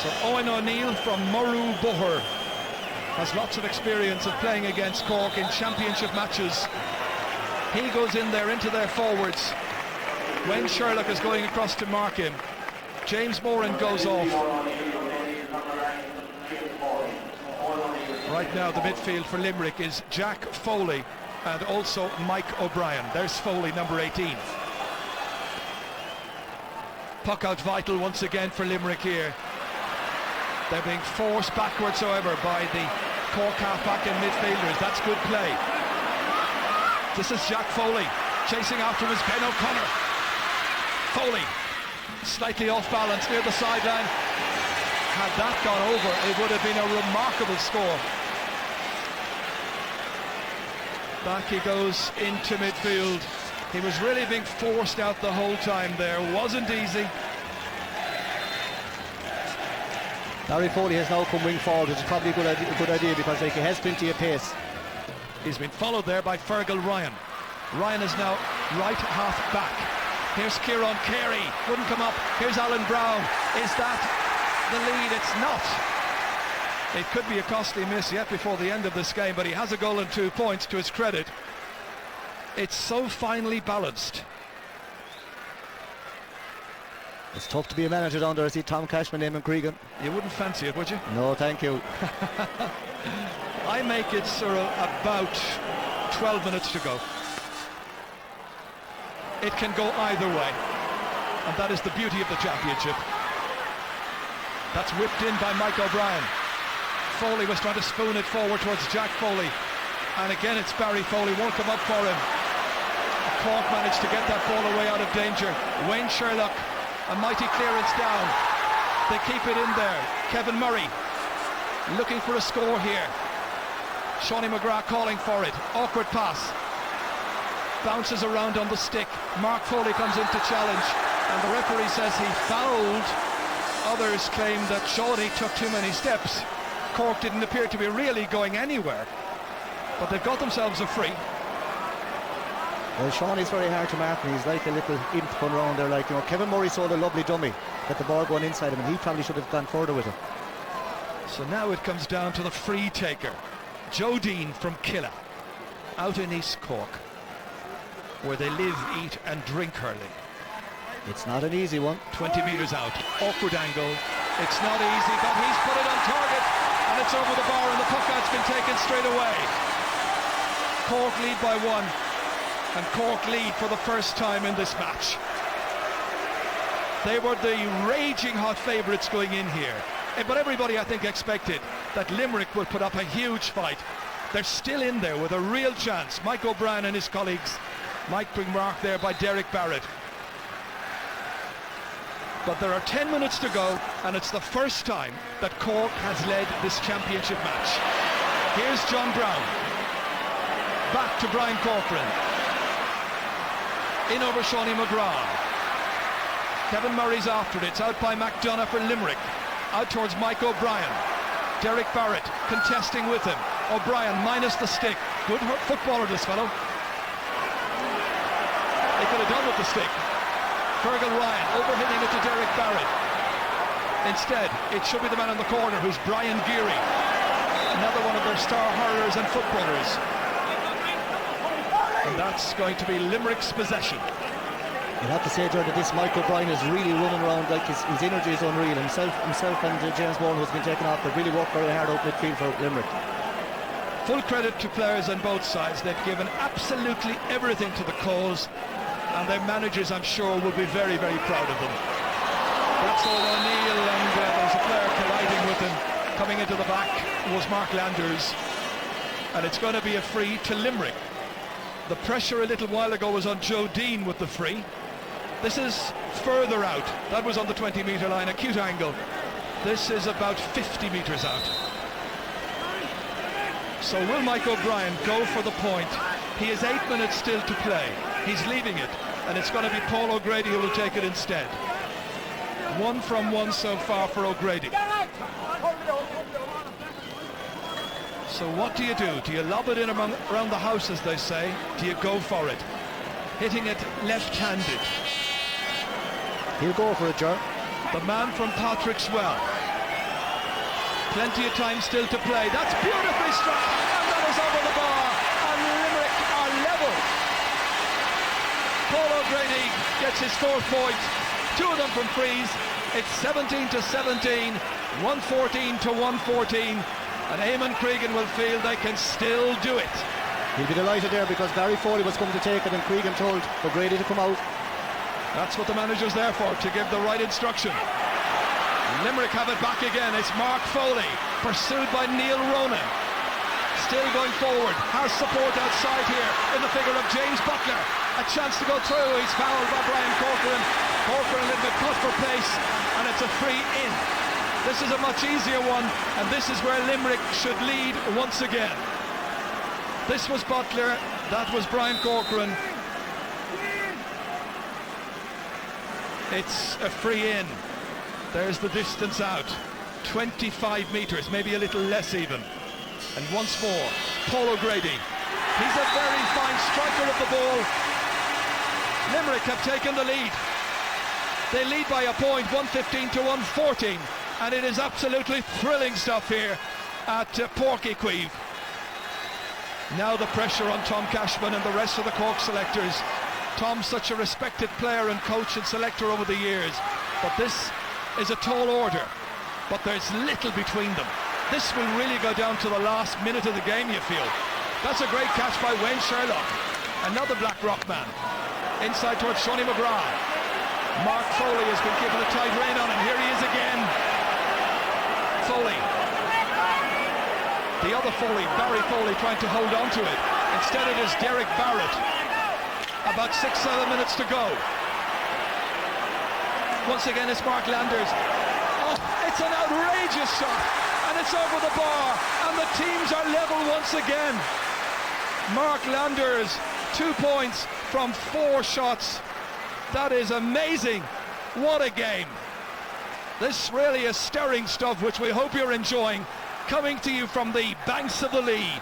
So Owen O'Neill from Murru Boher has lots of experience of playing against Cork in championship matches. He goes in there into their forwards when Sherlock is going across to mark him. James Moran goes off. Right now the midfield for Limerick is Jack Foley and also Mike O'Brien. There's Foley, number 18. Puck out vital once again for Limerick here. They're being forced backwards, however, by the Cork half-back and midfielders. That's good play. This is Jack Foley chasing after him is Ben O'Connor. Foley slightly off balance near the sideline. Had that gone over, it would have been a remarkable score. Back he goes into midfield. He was really being forced out the whole time there. Wasn't easy. Larry Foley has now come wing forward, which is probably a good idea, because like, he has plenty of pace. He's been followed there by Fergal Ryan. Ryan is now right half back. Here's Kieran Carey, wouldn't come up. Here's Alan Brown. Is that the lead? It's not. It could be a costly miss yet before the end of this game, but he has a goal and 2 points to his credit. It's so finely balanced. It's tough to be a manager down there. I see Tom Cashman, Eamon Cregan. You wouldn't fancy it, would you? No, thank you. I make it sort of about 12 minutes to go. It can go either way, and that is the beauty of the championship. That's whipped in by Mike O'Brien. Foley was trying to spoon it forward towards Jack Foley, and again it's Barry Foley, won't come up for him. Cork managed to get that ball away out of danger. Wayne Sherlock, a mighty clearance down. They keep it in there. Kevin Murray looking for a score here. Shawnee McGrath calling for it. Awkward pass. Bounces around on the stick. Mark Foley comes in to challenge, and the referee says he fouled. Others claim that Shawnee took too many steps. Cork didn't appear to be really going anywhere, but they've got themselves a free. Well, Shawnee's very hard to mark, and he's like a little imp going around there. Like, you know, Kevin Murray saw the lovely dummy, got the ball going inside him, and he probably should have gone further with it. So now it comes down to the free taker, Joe Dean from Killa, out in East Cork, where they live, eat and drink hurling. It's not an easy one. 20 metres out, awkward angle. It's not easy, but he's put it on target, and it's over the bar, and the puck out's been taken straight away. Cork lead by 1, and Cork lead for the first time in this match. They were the raging hot favourites going in here, but everybody I think expected that Limerick would put up a huge fight. They're still in there with a real chance. Mike O'Brien and his colleagues. Mike being marked there by Derek Barrett. But there are 10 minutes to go, and it's the first time that Cork has led this championship match. Here's John Brown. Back to Brian Corcoran. In over Shawnee McGrath. Kevin Murray's after it. It's out by McDonough for Limerick. Out towards Mike O'Brien. Derek Barrett contesting with him. O'Brien minus the stick. Good footballer, this fellow. They could have done with the stick. Fergal Ryan overhitting it to Derek Barrett. Instead, it should be the man in the corner, who's Brian Geary. Another one of their star hurlers and footballers. And that's going to be Limerick's possession. You'd have to say, Jordan, that this Mike O'Brien is really running around, like his energy is unreal. Himself and James Bourne, who's been taken off, but really worked very hard out midfield for Limerick. Full credit to players on both sides. They've given absolutely everything to the cause, and their managers, I'm sure, will be very, very proud of them. That's Owen O'Neill, and there's a player colliding with him. Coming into the back was Mark Landers, and it's going to be a free to Limerick. The pressure a little while ago was on Joe Dean with the free. This is further out. That was on the 20-metre line, acute angle. This is about 50 metres out. So will Mike O'Brien go for the point? He has 8 minutes still to play. He's leaving it, and it's going to be Paul O'Grady who will take it instead. 1 from 1 so far for O'Grady. So what do? Do you lob it in around the house, as they say? Do you go for it? Hitting it left-handed. He'll go for it, Ger. The man from Páirc's well. Plenty of time still to play. That's beautifully struck, and that is over the bar, and Limerick are level. Paul O'Grady gets his 4th point, 2 of them from frees. It's 17-17, 114-114, and Eamon Cregan will feel they can still do it. He'll be delighted there because Barry Foley was coming to take it and Cregan told O'Grady to come out. That's what the manager's there for, to give the right instruction. Limerick have it back again. It's Mark Foley, pursued by Neil Ronan. Still going forward, has support outside here in the figure of James Butler. A chance to go through. He's fouled by Brian Corcoran. Corcoran a little bit cut for pace, and it's a free in. This is a much easier one, and this is where Limerick should lead once again. This was Butler, that was Brian Corcoran. It's a free in. There's the distance out. 25 metres, maybe a little less even. And once more, Paul O'Grady. He's a very fine striker of the ball. Limerick have taken the lead. They lead by a point, 115-114. And it is absolutely thrilling stuff here at Páirc. Now the pressure on Tom Cashman and the rest of the Cork selectors. Tom's such a respected player and coach and selector over the years, but this is a tall order, but there's little between them. This will really go down to the last minute of the game, you feel. That's a great catch by Wayne Sherlock, another Blackrock man. Inside towards Shonny McGrath. Mark Foley has been given a tight rein on him. Here he is again. Foley. The other Foley, Barry Foley, trying to hold on to it. Instead it is Derek Barrett. About 6-7 minutes to go. Once again it's Mark Landers. Oh, it's an outrageous shot, and it's over the bar, and the teams are level once again. Mark Landers, 2 points from 4 shots. That is amazing. What a game. This really is stirring stuff, which we hope you're enjoying, coming to you from the banks of the Lee.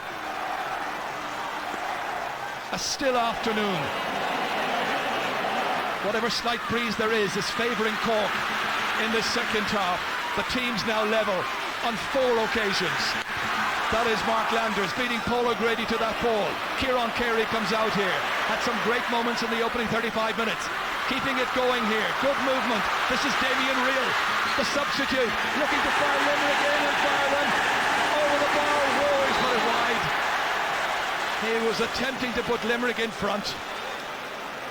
A still afternoon. Whatever slight breeze there is favouring Cork in this second half. The team's now level on 4 occasions. That is Mark Landers beating Paul O'Grady to that ball. Kieran Carey comes out here. Had some great moments in the opening 35 minutes. Keeping it going here. Good movement. This is Damien Reel, the substitute, looking to fire Limerick in and fire them over the bar. Whoa, he's put it wide. He was attempting to put Limerick in front.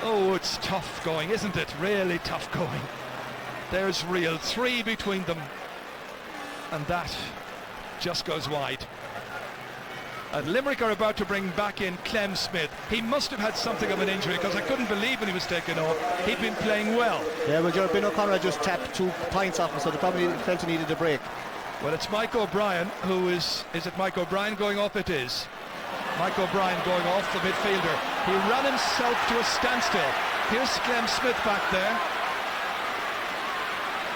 Oh, it's tough going, isn't it? Really tough going. There's Reel, 3 between them, and that just goes wide. And Limerick are about to bring back in Clem Smith. He must have had something of an injury, because I couldn't believe when he was taken off. He'd been playing well. Yeah, well, Ben O'Connor just tapped 2 pints off him, so they probably felt he needed a break. Well, it's Mike O'Brien who is it Mike O'Brien going off? It is. Mike O'Brien going off, the midfielder. He ran himself to a standstill. Here's Clem Smith back there.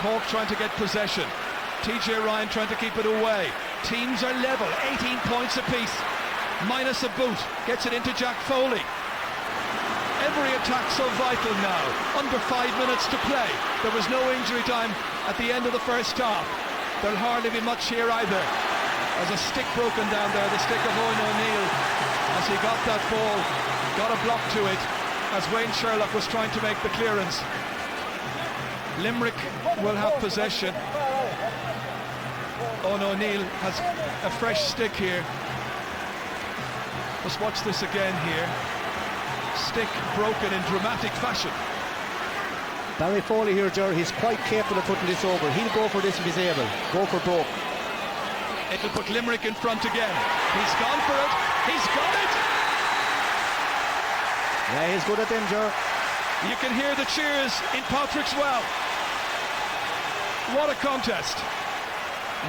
Cork trying to get possession. TJ Ryan trying to keep it away. Teams are level, 18 points apiece. Minus a boot. Gets it into Jack Foley. Every attack so vital now. Under 5 minutes to play. There was no injury time at the end of the first half. There'll hardly be much here either. There's a stick broken down there, the stick of Owen O'Neill, as he got that ball, got a block to it, as Wayne Sherlock was trying to make the clearance. Limerick will have possession. Owen O'Neill has a fresh stick here. Let's watch this again here. Stick broken in dramatic fashion. Barry Foley here, Ger, he's quite capable of putting this over. He'll go for this if he's able. Go for broke. It'll put Limerick in front again. He's gone for it. He's got it. Yeah, he's good at them, Ger. You can hear the cheers in Páirc's well. What a contest.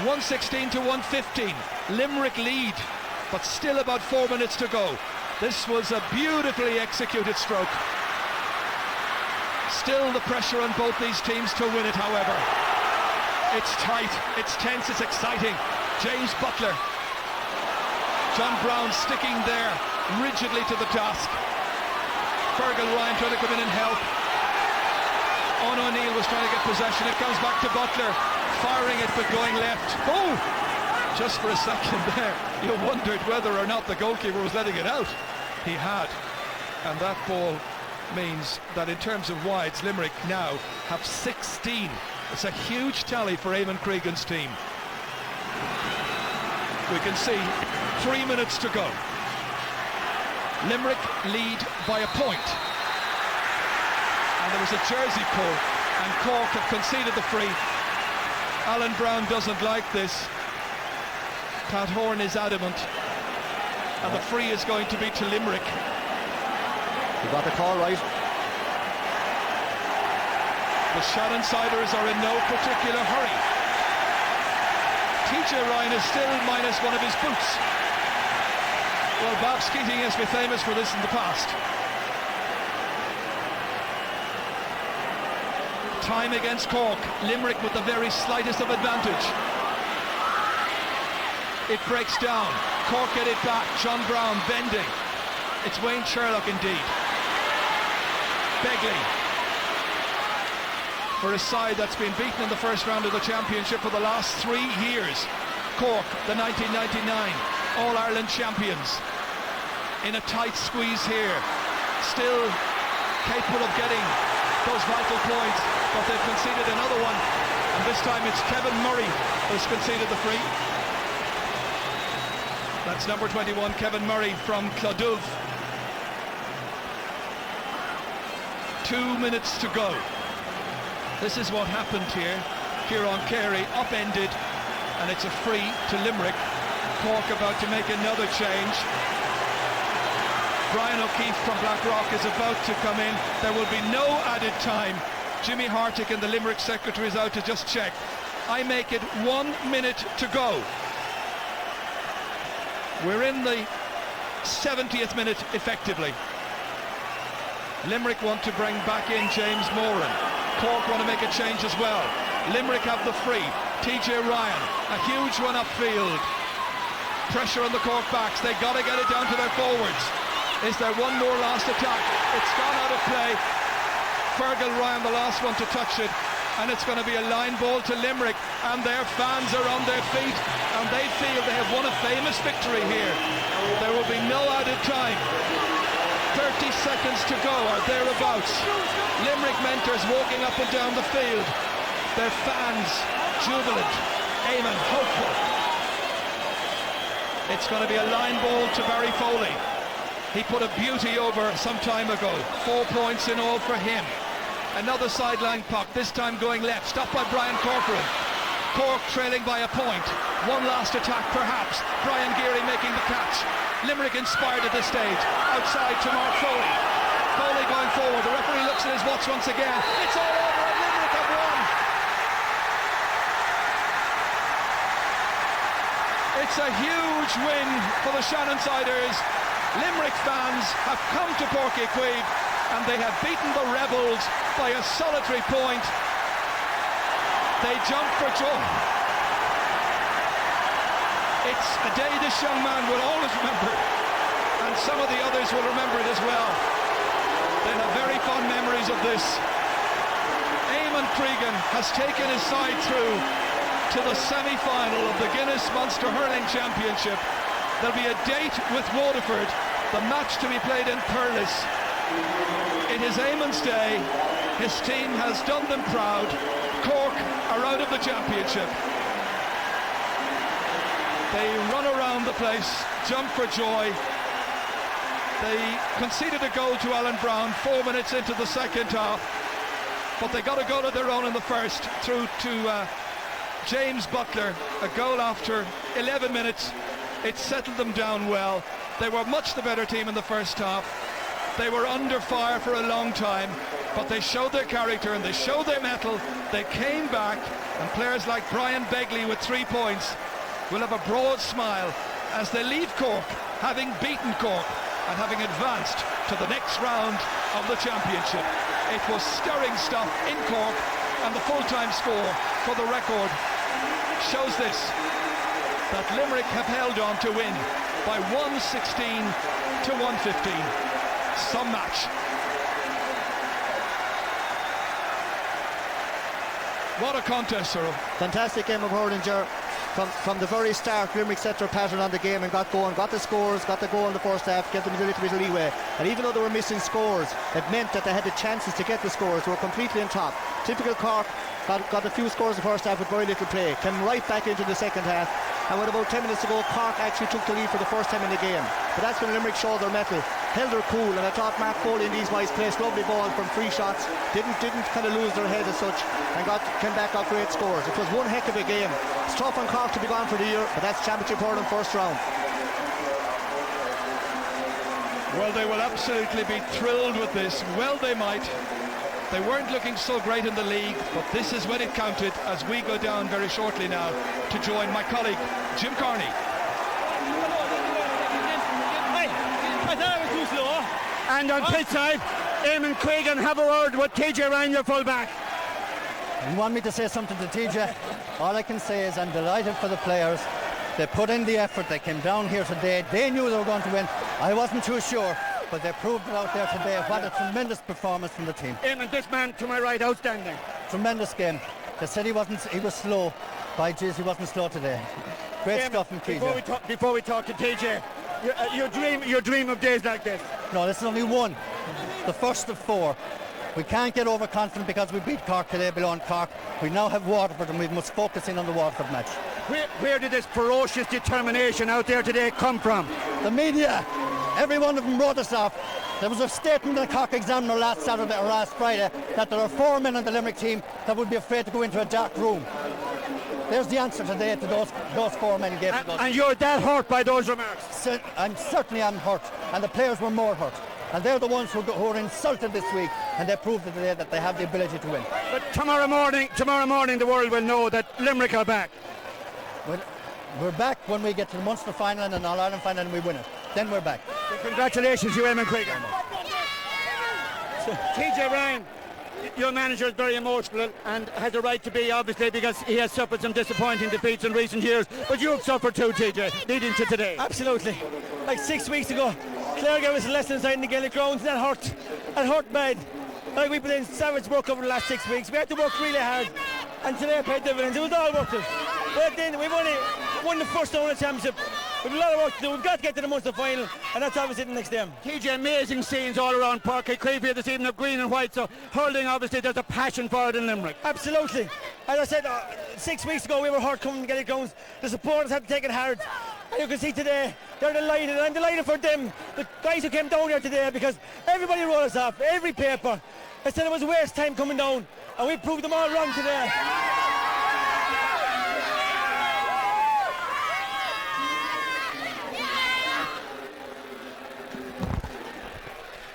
116-115. Limerick lead. but still about 4 minutes to go. This was a beautifully executed stroke. Still the pressure on both these teams to win it, however. It's tight, it's tense, it's exciting. James Butler. John Brown sticking there rigidly to the task. Fergal Ryan trying to come in and help. Owen O'Neill was trying to get possession. It comes back to Butler, firing it but going left. Oh! Just for a second there, you wondered whether or not the goalkeeper was letting it out. He had. And that ball means that in terms of wides, Limerick now have 16. It's a huge tally for Eamon Cregan's team. We can see 3 minutes to go. Limerick lead by a point. And there was a jersey pull, and Cork have conceded the free. Alan Brown doesn't like this. Pat Horn is adamant, and the free is going to be to Limerick. You got the call right. The Shannonsiders are in no particular hurry. TJ Ryan is still minus one of his boots. Well, Bob Keating has been famous for this in the past. Time against Cork. Limerick with the very slightest of advantage. It breaks down. Cork get it back. John Brown bending. It's Wayne Sherlock indeed. Begley. For a side that's been beaten in the first round of the championship for the last 3 years. Cork, the 1999 All-Ireland champions. In a tight squeeze here. Still capable of getting those vital points, but they've conceded another one. And this time it's Kevin Murray who's conceded the free. That's number 21, Kevin Murray from Clodugh. 2 minutes to go. This is what happened here. Kieran Carey upended, and it's a free to Limerick. Cork about to make another change. Brian O'Keefe from Blackrock is about to come in. There will be no added time. Jimmy Hartick and the Limerick secretary is out to just check. I make it 1 minute to go. We're in the 70th minute effectively. Limerick want to bring back in James Moran. Cork want to make a change as well. Limerick have the free. TJ Ryan, a huge one upfield. Pressure on the Cork backs. They got to get it down to their forwards. Is there one more last attack? It's gone out of play. Fergal Ryan, the last one to touch it. And it's going to be a line ball to Limerick. And their fans are on their feet. And they feel they have won a famous victory here. There will be no added time. 30 seconds to go or thereabouts. Limerick mentors walking up and down the field. Their fans jubilant. Eamon hopeful. It's going to be a line ball to Barry Foley. He put a beauty over some time ago. 4 points in all for him. Another sideline puck, this time going left. Stopped by Brian Corcoran. Cork trailing by a point. One last attack perhaps. Brian Geary making the catch. Limerick inspired at this stage. Outside to Mark Foley. Foley going forward. The referee looks at his watch once again. It's all over and Limerick have won. It's a huge win for the Shannonsiders. Limerick fans have come to Páirc and they have beaten the Rebels by a solitary point. They jump for joy. It's a day this young man will always remember, and some of the others will remember it as well. They have very fond memories of this. Eamon Cregan has taken his side through to the semi-final of the Guinness Munster Hurling Championship. There'll be a date with Waterford, the match to be played in Perlis. It is Eamon's day. His team has done them proud. Cork are out of the championship. They run around the place, jump for joy. They conceded a goal to Alan Brown 4 minutes into the second half, but they got a goal of their own in the first through to James Butler, a goal after 11 minutes. It settled them down well. They were much the better team in the first half. They were under fire for a long time, but they showed their character and they showed their mettle. They came back, and players like Brian Begley with 3 points will have a broad smile as they leave Cork, having beaten Cork and having advanced to the next round of the championship. It was stirring stuff in Cork, and the full-time score for the record shows this, that Limerick have held on to win by 116 to 115. Some match. What a contest, Cyril. Fantastic game of hurling, Ger. From the very start, Limerick set their pattern on the game and got going, got the scores, got the goal in the first half, gave them a little bit of leeway. And even though they were missing scores, it meant that they had the chances to get the scores. They were completely on top. Typical Cork, got a few scores in the first half with very little play. Came right back into the second half. And with about 10 minutes to go, Cork actually took the lead for the first time in the game. But that's when Limerick showed their mettle, held their cool, and I thought Mark Foley and these guys placed lovely ball from free shots, didn't kind of lose their head as such, and came back, got great scores. It was one heck of a game. It's tough on Cork to be gone for the year, but that's championship hurling first round. Well, they will absolutely be thrilled with this. Well, they might. They weren't looking so great in the league, but this is when it counted, as we go down very shortly now to join my colleague Jim Carney. And on pitch side, Eamon Cregan have a word with TJ Ryan, your full-back. You want me to say something to TJ? All I can say is I'm delighted for the players. They put in the effort. They came down here today. They knew they were going to win. I wasn't too sure, but they proved it out there today. What a tremendous performance from the team. Eamon, this man to my right, outstanding. Tremendous game. They said he was slow. By jeez, he wasn't slow today. Great Eamon, stuff from TJ. Before we talk to TJ, you dream of days like this. No, this is only one. The first of four. We can't get overconfident because we beat Cork today below Cork. We now have Waterford and we must focus in on the Waterford match. Where did this ferocious determination out there today come from? The media. Every one of them wrote us off. There was a statement in the Cork Examiner last Saturday or last Friday that there are 4 men on the Limerick team that would be afraid to go into a dark room. There's the answer today to those 4 men gave to us. And you're that hurt by those remarks? I'm certainly hurt, and the players were more hurt. And they're the ones who were insulted this week, and they proved today that they have the ability to win. But tomorrow morning, the world will know that Limerick are back. Well, we're back when we get to the Munster final and an All-Ireland final and we win it. Then we're back. Well, congratulations, you, Eamon Cregan. TJ Ryan, your manager is very emotional and has a right to be, obviously, because he has suffered some disappointing defeats in recent years. But you've suffered too, TJ, leading to today. Absolutely. Like 6 weeks ago, Clare gave us a lesson inside in the Gaelic grounds, and that hurt. That hurt bad. Like we put in savage work over the last 6 weeks. We had to work really hard, and today paid dividends. It was all worth it. But at the end, we've only won the first round of the championship. We've a lot of work to do. We've got to get to the Munster final, and that's obviously the next game. TJ, amazing scenes all around Páirc. Cleave here this evening of green and white, so hurling, obviously, there's a passion for it in Limerick. Absolutely. As I said, 6 weeks ago, we were hurt coming to get it grounds. The supporters had to take it hard. And you can see today, they're delighted, and I'm delighted for them, the guys who came down here today, because everybody wrote us off, every paper. I said it was a waste time coming down, and we proved them all wrong today.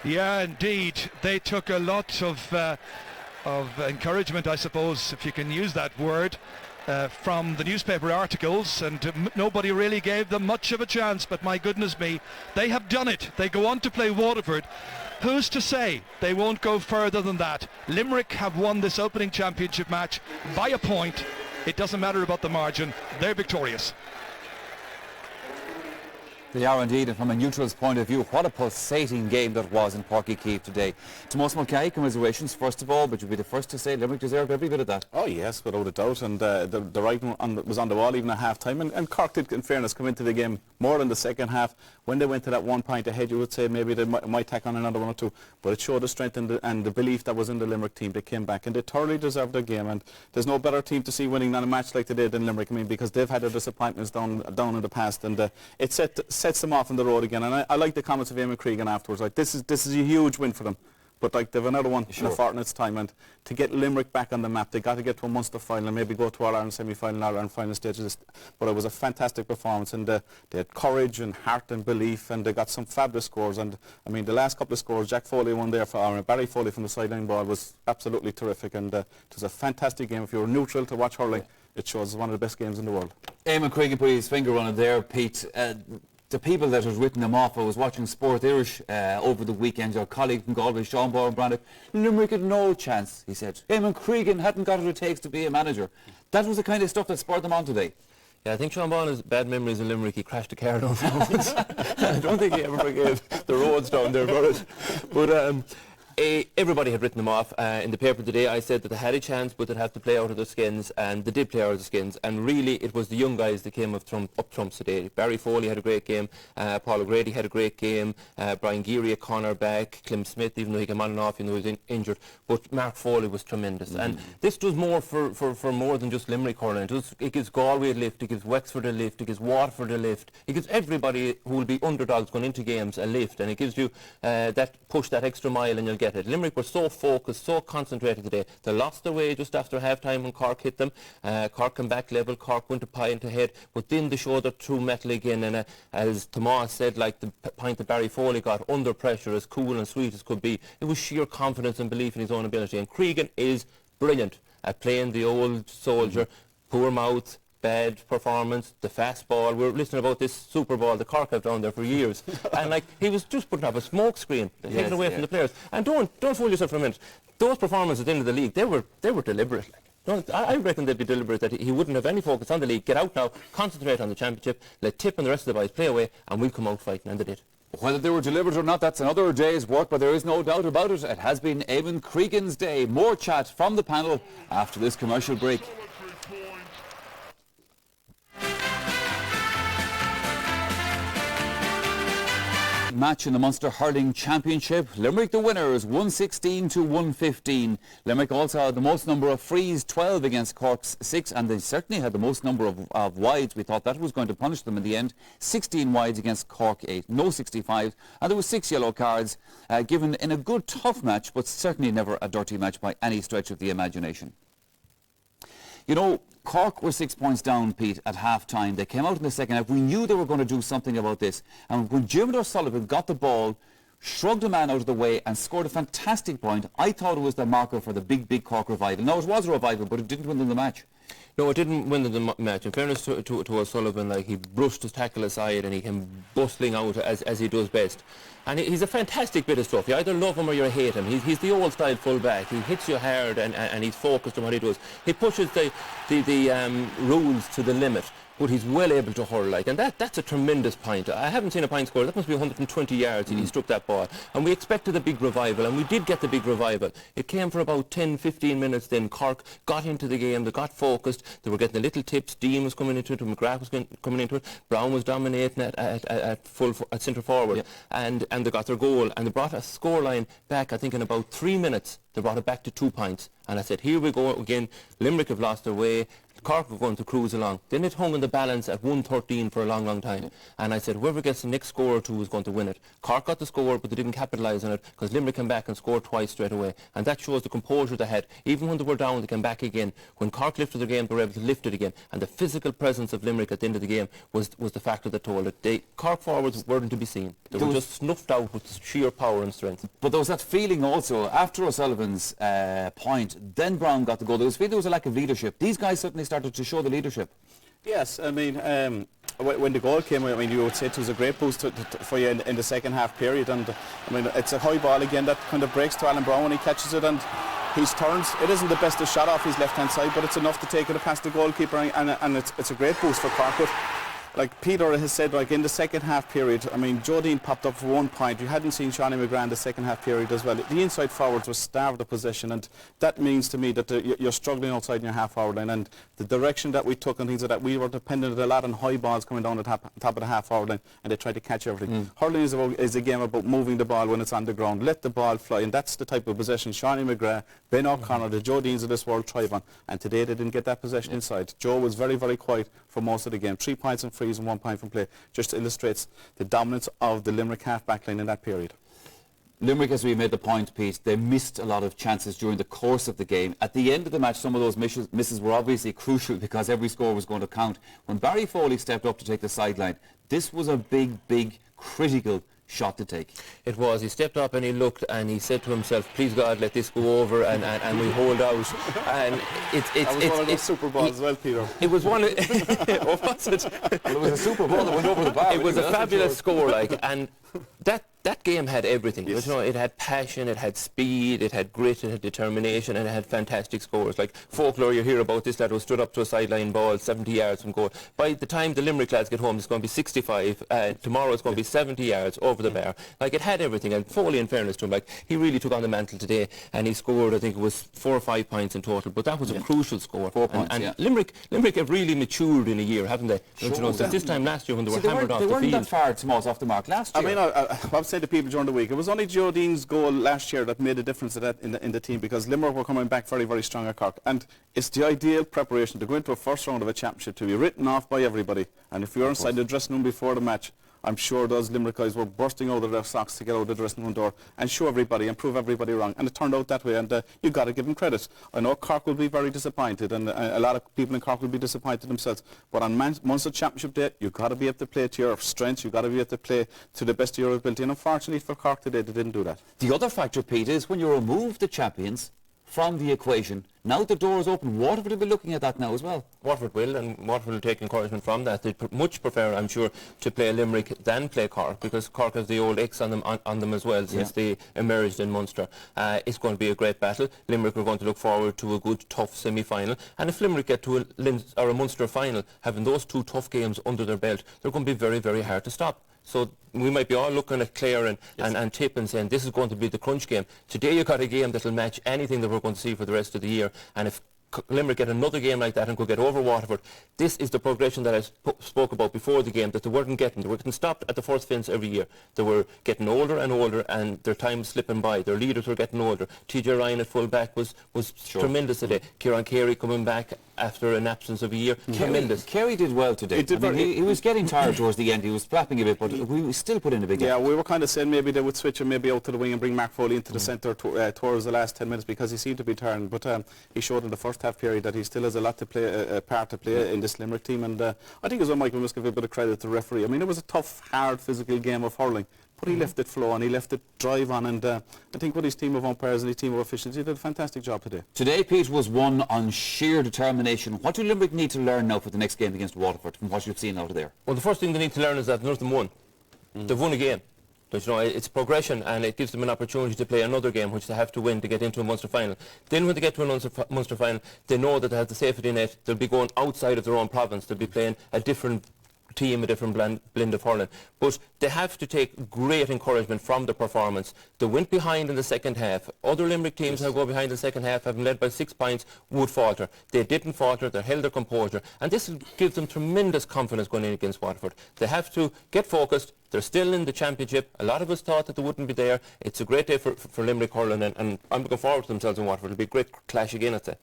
Yeah, indeed. They took a lot of encouragement, I suppose, if you can use that word, from the newspaper articles, and nobody really gave them much of a chance. But my goodness me, they have done it. They go on to play Waterford. Who's to say they won't go further than that? Limerick have won this opening championship match by a point. It doesn't matter about the margin. They're victorious. They are indeed, and from a neutral's point of view, what a pulsating game that was in Páirc Today. To Tomás Mulcahy, commiserations first of all, but you'd be the first to say Limerick deserved every bit of that. Oh yes, without a doubt, and the writing was on the wall even at half-time, and Cork did, in fairness, come into the game more in the second half. When they went to that 1 point ahead, you would say maybe they might tack on another one or two, but it showed the strength and the belief that was in the Limerick team. They came back and they thoroughly deserved their game, and there's no better team to see winning than a match like they did in Limerick. I mean, because they've had their disappointments down in the past, and it sets them off on the road again. And I like the comments of Eamon Cregan afterwards. Like, this is a huge win for them. But like, they've another one in a fortnight's time, and to get Limerick back on the map, they got to get to a Munster final and maybe go to All-Ireland semi-final, All-Ireland final stages. But it was a fantastic performance, and they had courage and heart and belief, and they got some fabulous scores. And I mean, the last couple of scores, Jack Foley won there for Barry Foley from the sideline ball, was absolutely terrific, and it was a fantastic game. If you were neutral to watch hurling, it shows it's one of the best games in the world. Eamon Cregan put his finger on it there, Pete. The people that have written them off, I was watching Sport Irish over the weekend, your colleague from Galway, Sean Bowen-Brandon, Limerick had no chance, he said. Eamon Cregan hadn't got what it takes to be a manager. That was the kind of stuff that spurred them on today. Yeah, I think Sean Bowen has bad memories in Limerick. He crashed a car down for once. I don't think he ever forgave the roads down there for it. But everybody had written them off. In the paper today I said that they had a chance, but they'd have to play out of their skins, and they did play out of their skins. And really it was the young guys that came up trumps today. Barry Foley had a great game, Paul O'Grady had a great game, Brian Geary, a cornerback, Clem Smith, even though he came on and off, he was injured, but Mark Foley was tremendous. And this does more for more than just Limerick hurling. It gives Galway a lift, it gives Wexford a lift, it gives Waterford a lift, it gives everybody who will be underdogs going into games a lift, and it gives you that push, that extra mile, and you'll get it. Limerick were so focused, so concentrated today. They lost their way just after half-time when Cork hit them. Cork came back level, Cork went a pint ahead, but then they showed their true mettle again, and as Tomas said, like the pint that Barry Foley got under pressure, as cool and sweet as could be, it was sheer confidence and belief in his own ability. And Cregan is brilliant at playing the old soldier, poor mouth, bad performance, the fast ball. We were listening about this Super Bowl that Cork have down there for years, and like he was just putting up a smoke screen, taking away from the players. And don't fool yourself for a minute. Those performances at the end of the league, they were deliberate. I reckon they'd be deliberate, that he wouldn't have any focus on the league. Get out now, concentrate on the championship, let Tip and the rest of the boys play away, and we'll come out fighting, and they did. Whether they were deliberate or not, that's another day's work, but there is no doubt about it. It has been Eamon Cregan's day. More chat from the panel after this commercial break. Match in the Munster Hurling Championship. Limerick the winners, 116-115. Limerick also had the most number of frees, 12 against Cork's 6, and they certainly had the most number of wides. We thought that was going to punish them in the end. 16 wides against Cork 8, no 65, and there were 6 yellow cards given in a good tough match, but certainly never a dirty match by any stretch of the imagination. You know, Cork were 6 points down, Pete, at half-time. They came out in the second half. We knew they were going to do something about this. And when Jim O'Sullivan got the ball, shrugged a man out of the way and scored a fantastic point, I thought it was the marker for the big Cork revival. Now, it was a revival, but it didn't win them the match. No, it didn't win the match. In fairness to O'Sullivan, like, he brushed his tackle aside and he came bustling out as he does best. And he's a fantastic bit of stuff. You either love him or you hate him. He's the old style full-back. He hits you hard and he's focused on what he does. He pushes the rules to the limit, but he's well able to hurl, like, and that's a tremendous point. I haven't seen a point score. That must be 120 yards he struck that ball. And we expected a big revival, and we did get the big revival. It came for about 10-15 minutes then. Cork got into the game, they got focused, they were getting the little tips. Dean was coming into it, McGrath was coming into it, Brown was dominating at centre forward, and they got their goal, and they brought a scoreline back, I think in about 3 minutes. They brought it back to 2 points, and I said, here we go again. Limerick have lost their way. Cork were going to cruise along. Then it hung in the balance at 113 for a long time. And I said, whoever gets the next score or two is going to win it. Cork got the score, but they didn't capitalise on it, because Limerick came back and scored twice straight away. And that shows the composure they had. Even when they were down, they came back again. When Cork lifted their game, they were able to lift it again. And the physical presence of Limerick at the end of the game was the factor that told it. Cork forwards weren't to be seen. They were just snuffed out with sheer power and strength. But there was that feeling also, after O'Sullivan's point, then Brown got the goal. There was a lack of leadership. These guys suddenly started to show the leadership. Yes, I mean, when the goal came, I mean, you would say it was a great boost for you in the second half period. And I mean, it's a high ball again that kind of breaks to Alan Brown when he catches it, and he's turned. It isn't the best of shot off his left-hand side, but it's enough to take it past the goalkeeper, and it's a great boost for Cork. But like Peter has said, like in the second half period, I mean, Joe Dean popped up for 1 point. You hadn't seen Chaoimh McGrath in the second half period as well. The inside forwards were starved of possession, and that means to me that you're struggling outside in your half-forward line. And the direction that we took and things like that, we were dependent a lot on high balls coming down the top of the half-forward line, and they tried to catch everything. Hurling is a game about moving the ball when it's on the ground. Let the ball fly, and that's the type of possession Chaoimh McGrath, Ben O'Connor, the Joe Deans of this world thrive on. And today they didn't get that possession inside. Joe was very, very quiet for most of the game. 3 points in frees and 1 point from play. Just illustrates the dominance of the Limerick half-back line in that period. Limerick, as we made the point, Pete, they missed a lot of chances during the course of the game. At the end of the match, some of those misses were obviously crucial because every score was going to count. When Barry Foley stepped up to take the sideline, this was a big, critical shot to take. It was. He stepped up and he looked and he said to himself, please God, let this go over and we hold out. And that was one of those Super Bowls as well, Peter. It was one of... oh, was it? Well, it was a Super Bowl that went over the bar. It was a fabulous score, like, and that game had everything. Yes. You know, it had passion, it had speed, it had grit, it had determination, and it had fantastic scores. Like folklore, you hear about this lad who stood up to a sideline ball 70 yards from goal. By the time the Limerick lads get home, it's going to be 65. Tomorrow it's going to be 70 yards over the bar. Like, it had everything. And Foley, in fairness to him, like, he really took on the mantle today, and he scored, I think it was 4 or 5 points in total. But that was a crucial score. 4 points, and Limerick have really matured in a year, haven't they? Sure, you know, since this time last year when they were hammered off the field. They weren't that far, Tomas, off the mark last year. I mean, I've said to people during the week, it was only Joe Dean's goal last year that made a difference in the team, because Limerick were coming back very, very strong at Cork. And it's the ideal preparation to go into a first round of a championship, to be written off by everybody. And if you're inside the dressing room before the match, I'm sure those Limerick guys were bursting out of their socks to get out of the dressing room door and show everybody and prove everybody wrong. And it turned out that way, and you've got to give them credit. I know Cork will be very disappointed, and a lot of people in Cork will be disappointed themselves. But on Munster Championship Day, you've got to be able to play to your strengths, you've got to be able to play to the best of your ability. And unfortunately for Cork today, they didn't do that. The other factor, Pete, is when you remove the champions from the equation, now the door is open. Waterford will be looking at that now as well. Waterford will, and Waterford will take encouragement from that. They'd much prefer, I'm sure, to play Limerick than play Cork, because Cork has the old X on them as well since they emerged in Munster. It's going to be a great battle. Limerick are going to look forward to a good, tough semi-final. And if Limerick get to a Munster final, having those 2 tough games under their belt, they're going to be very, very hard to stop. So we might be all looking at Clare and Tip and saying this is going to be the crunch game. Today you've got a game that will match anything that we're going to see for the rest of the year. And if Limerick get another game like that and could get over Waterford, this is the progression that I spoke about before the game, that they weren't getting. They were getting stopped at the first fence every year. They were getting older and older, and their time was slipping by. Their leaders were getting older. TJ Ryan at full back was tremendous today. Kieran Carey coming back after an absence of a year. Tremendous. Carey did well today. He was getting tired towards the end. He was flapping a bit, but we still put in a big game. Yeah, we were kind of saying maybe they would switch him maybe out to the wing and bring Mark Foley into the centre towards the last 10 minutes, because he seemed to be tired. But he showed in the first half period that he still has a lot to play, a part to play in this Limerick team. And I think as well, Michael, we must give a bit of credit to the referee. I mean, it was a tough, hard, physical game of hurling, but he left it flow and he left it drive on, and I think with his team of umpires and his team of officials, he did a fantastic job today. Today, Pete, was won on sheer determination. What do Limerick need to learn now for the next game against Waterford, from what you've seen out of there? Well, the first thing they need to learn is that none of them won. They've won a game. But, you know, it's progression, and it gives them an opportunity to play another game, which they have to win to get into a Munster final. Then when they get to a Munster final, they know that they have the safety net. They'll be going outside of their own province. They'll be playing a different team, a different blend of hurling. But they have to take great encouragement from the performance. They went behind in the second half. Other Limerick teams who go behind in the second half, having led by 6 points, would falter. They didn't falter. They held their composure. And this gives them tremendous confidence going in against Waterford. They have to get focused. They're still in the championship. A lot of us thought that they wouldn't be there. It's a great day for Limerick hurling, and I'm looking forward to themselves in Waterford. It'll be a great clash again, I'd say.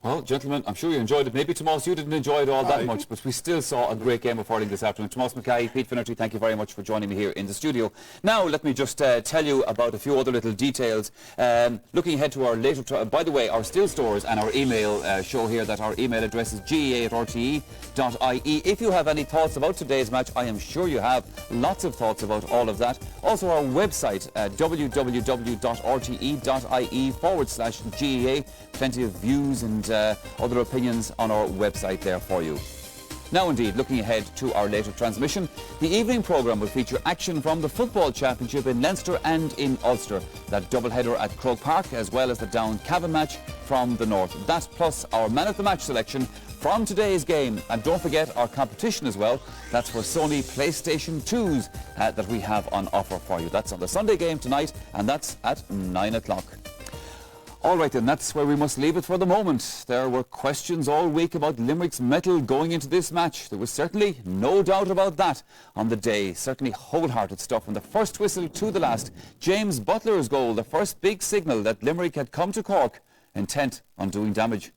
Well, gentlemen, I'm sure you enjoyed it. Maybe, Tomas, you didn't enjoy it all that much, but we still saw a great game of hurling this afternoon. Tomas Mackay, Pete Finnerty, thank you very much for joining me here in the studio. Now, let me just tell you about a few other little details. Looking ahead to our later... by the way, our still stores and our email show here that our email address is gea@rte.ie. If you have any thoughts about today's match, I am sure you have lots of thoughts about all of that. Also, our website, www.rte.ie/GEA. Plenty of views and other opinions on our website there for you. Now indeed, looking ahead to our later transmission, the evening programme will feature action from the Football Championship in Leinster and in Ulster. That doubleheader at Croke Park, as well as the Down Cavan match from the north. That plus our man of the match selection from today's game. And don't forget our competition as well. That's for Sony PlayStation 2s that we have on offer for you. That's on the Sunday game tonight, and that's at 9 o'clock. All right then, that's where we must leave it for the moment. There were questions all week about Limerick's mettle going into this match. There was certainly no doubt about that on the day. Certainly wholehearted stuff from the first whistle to the last. James Butler's goal, the first big signal that Limerick had come to Cork intent on doing damage.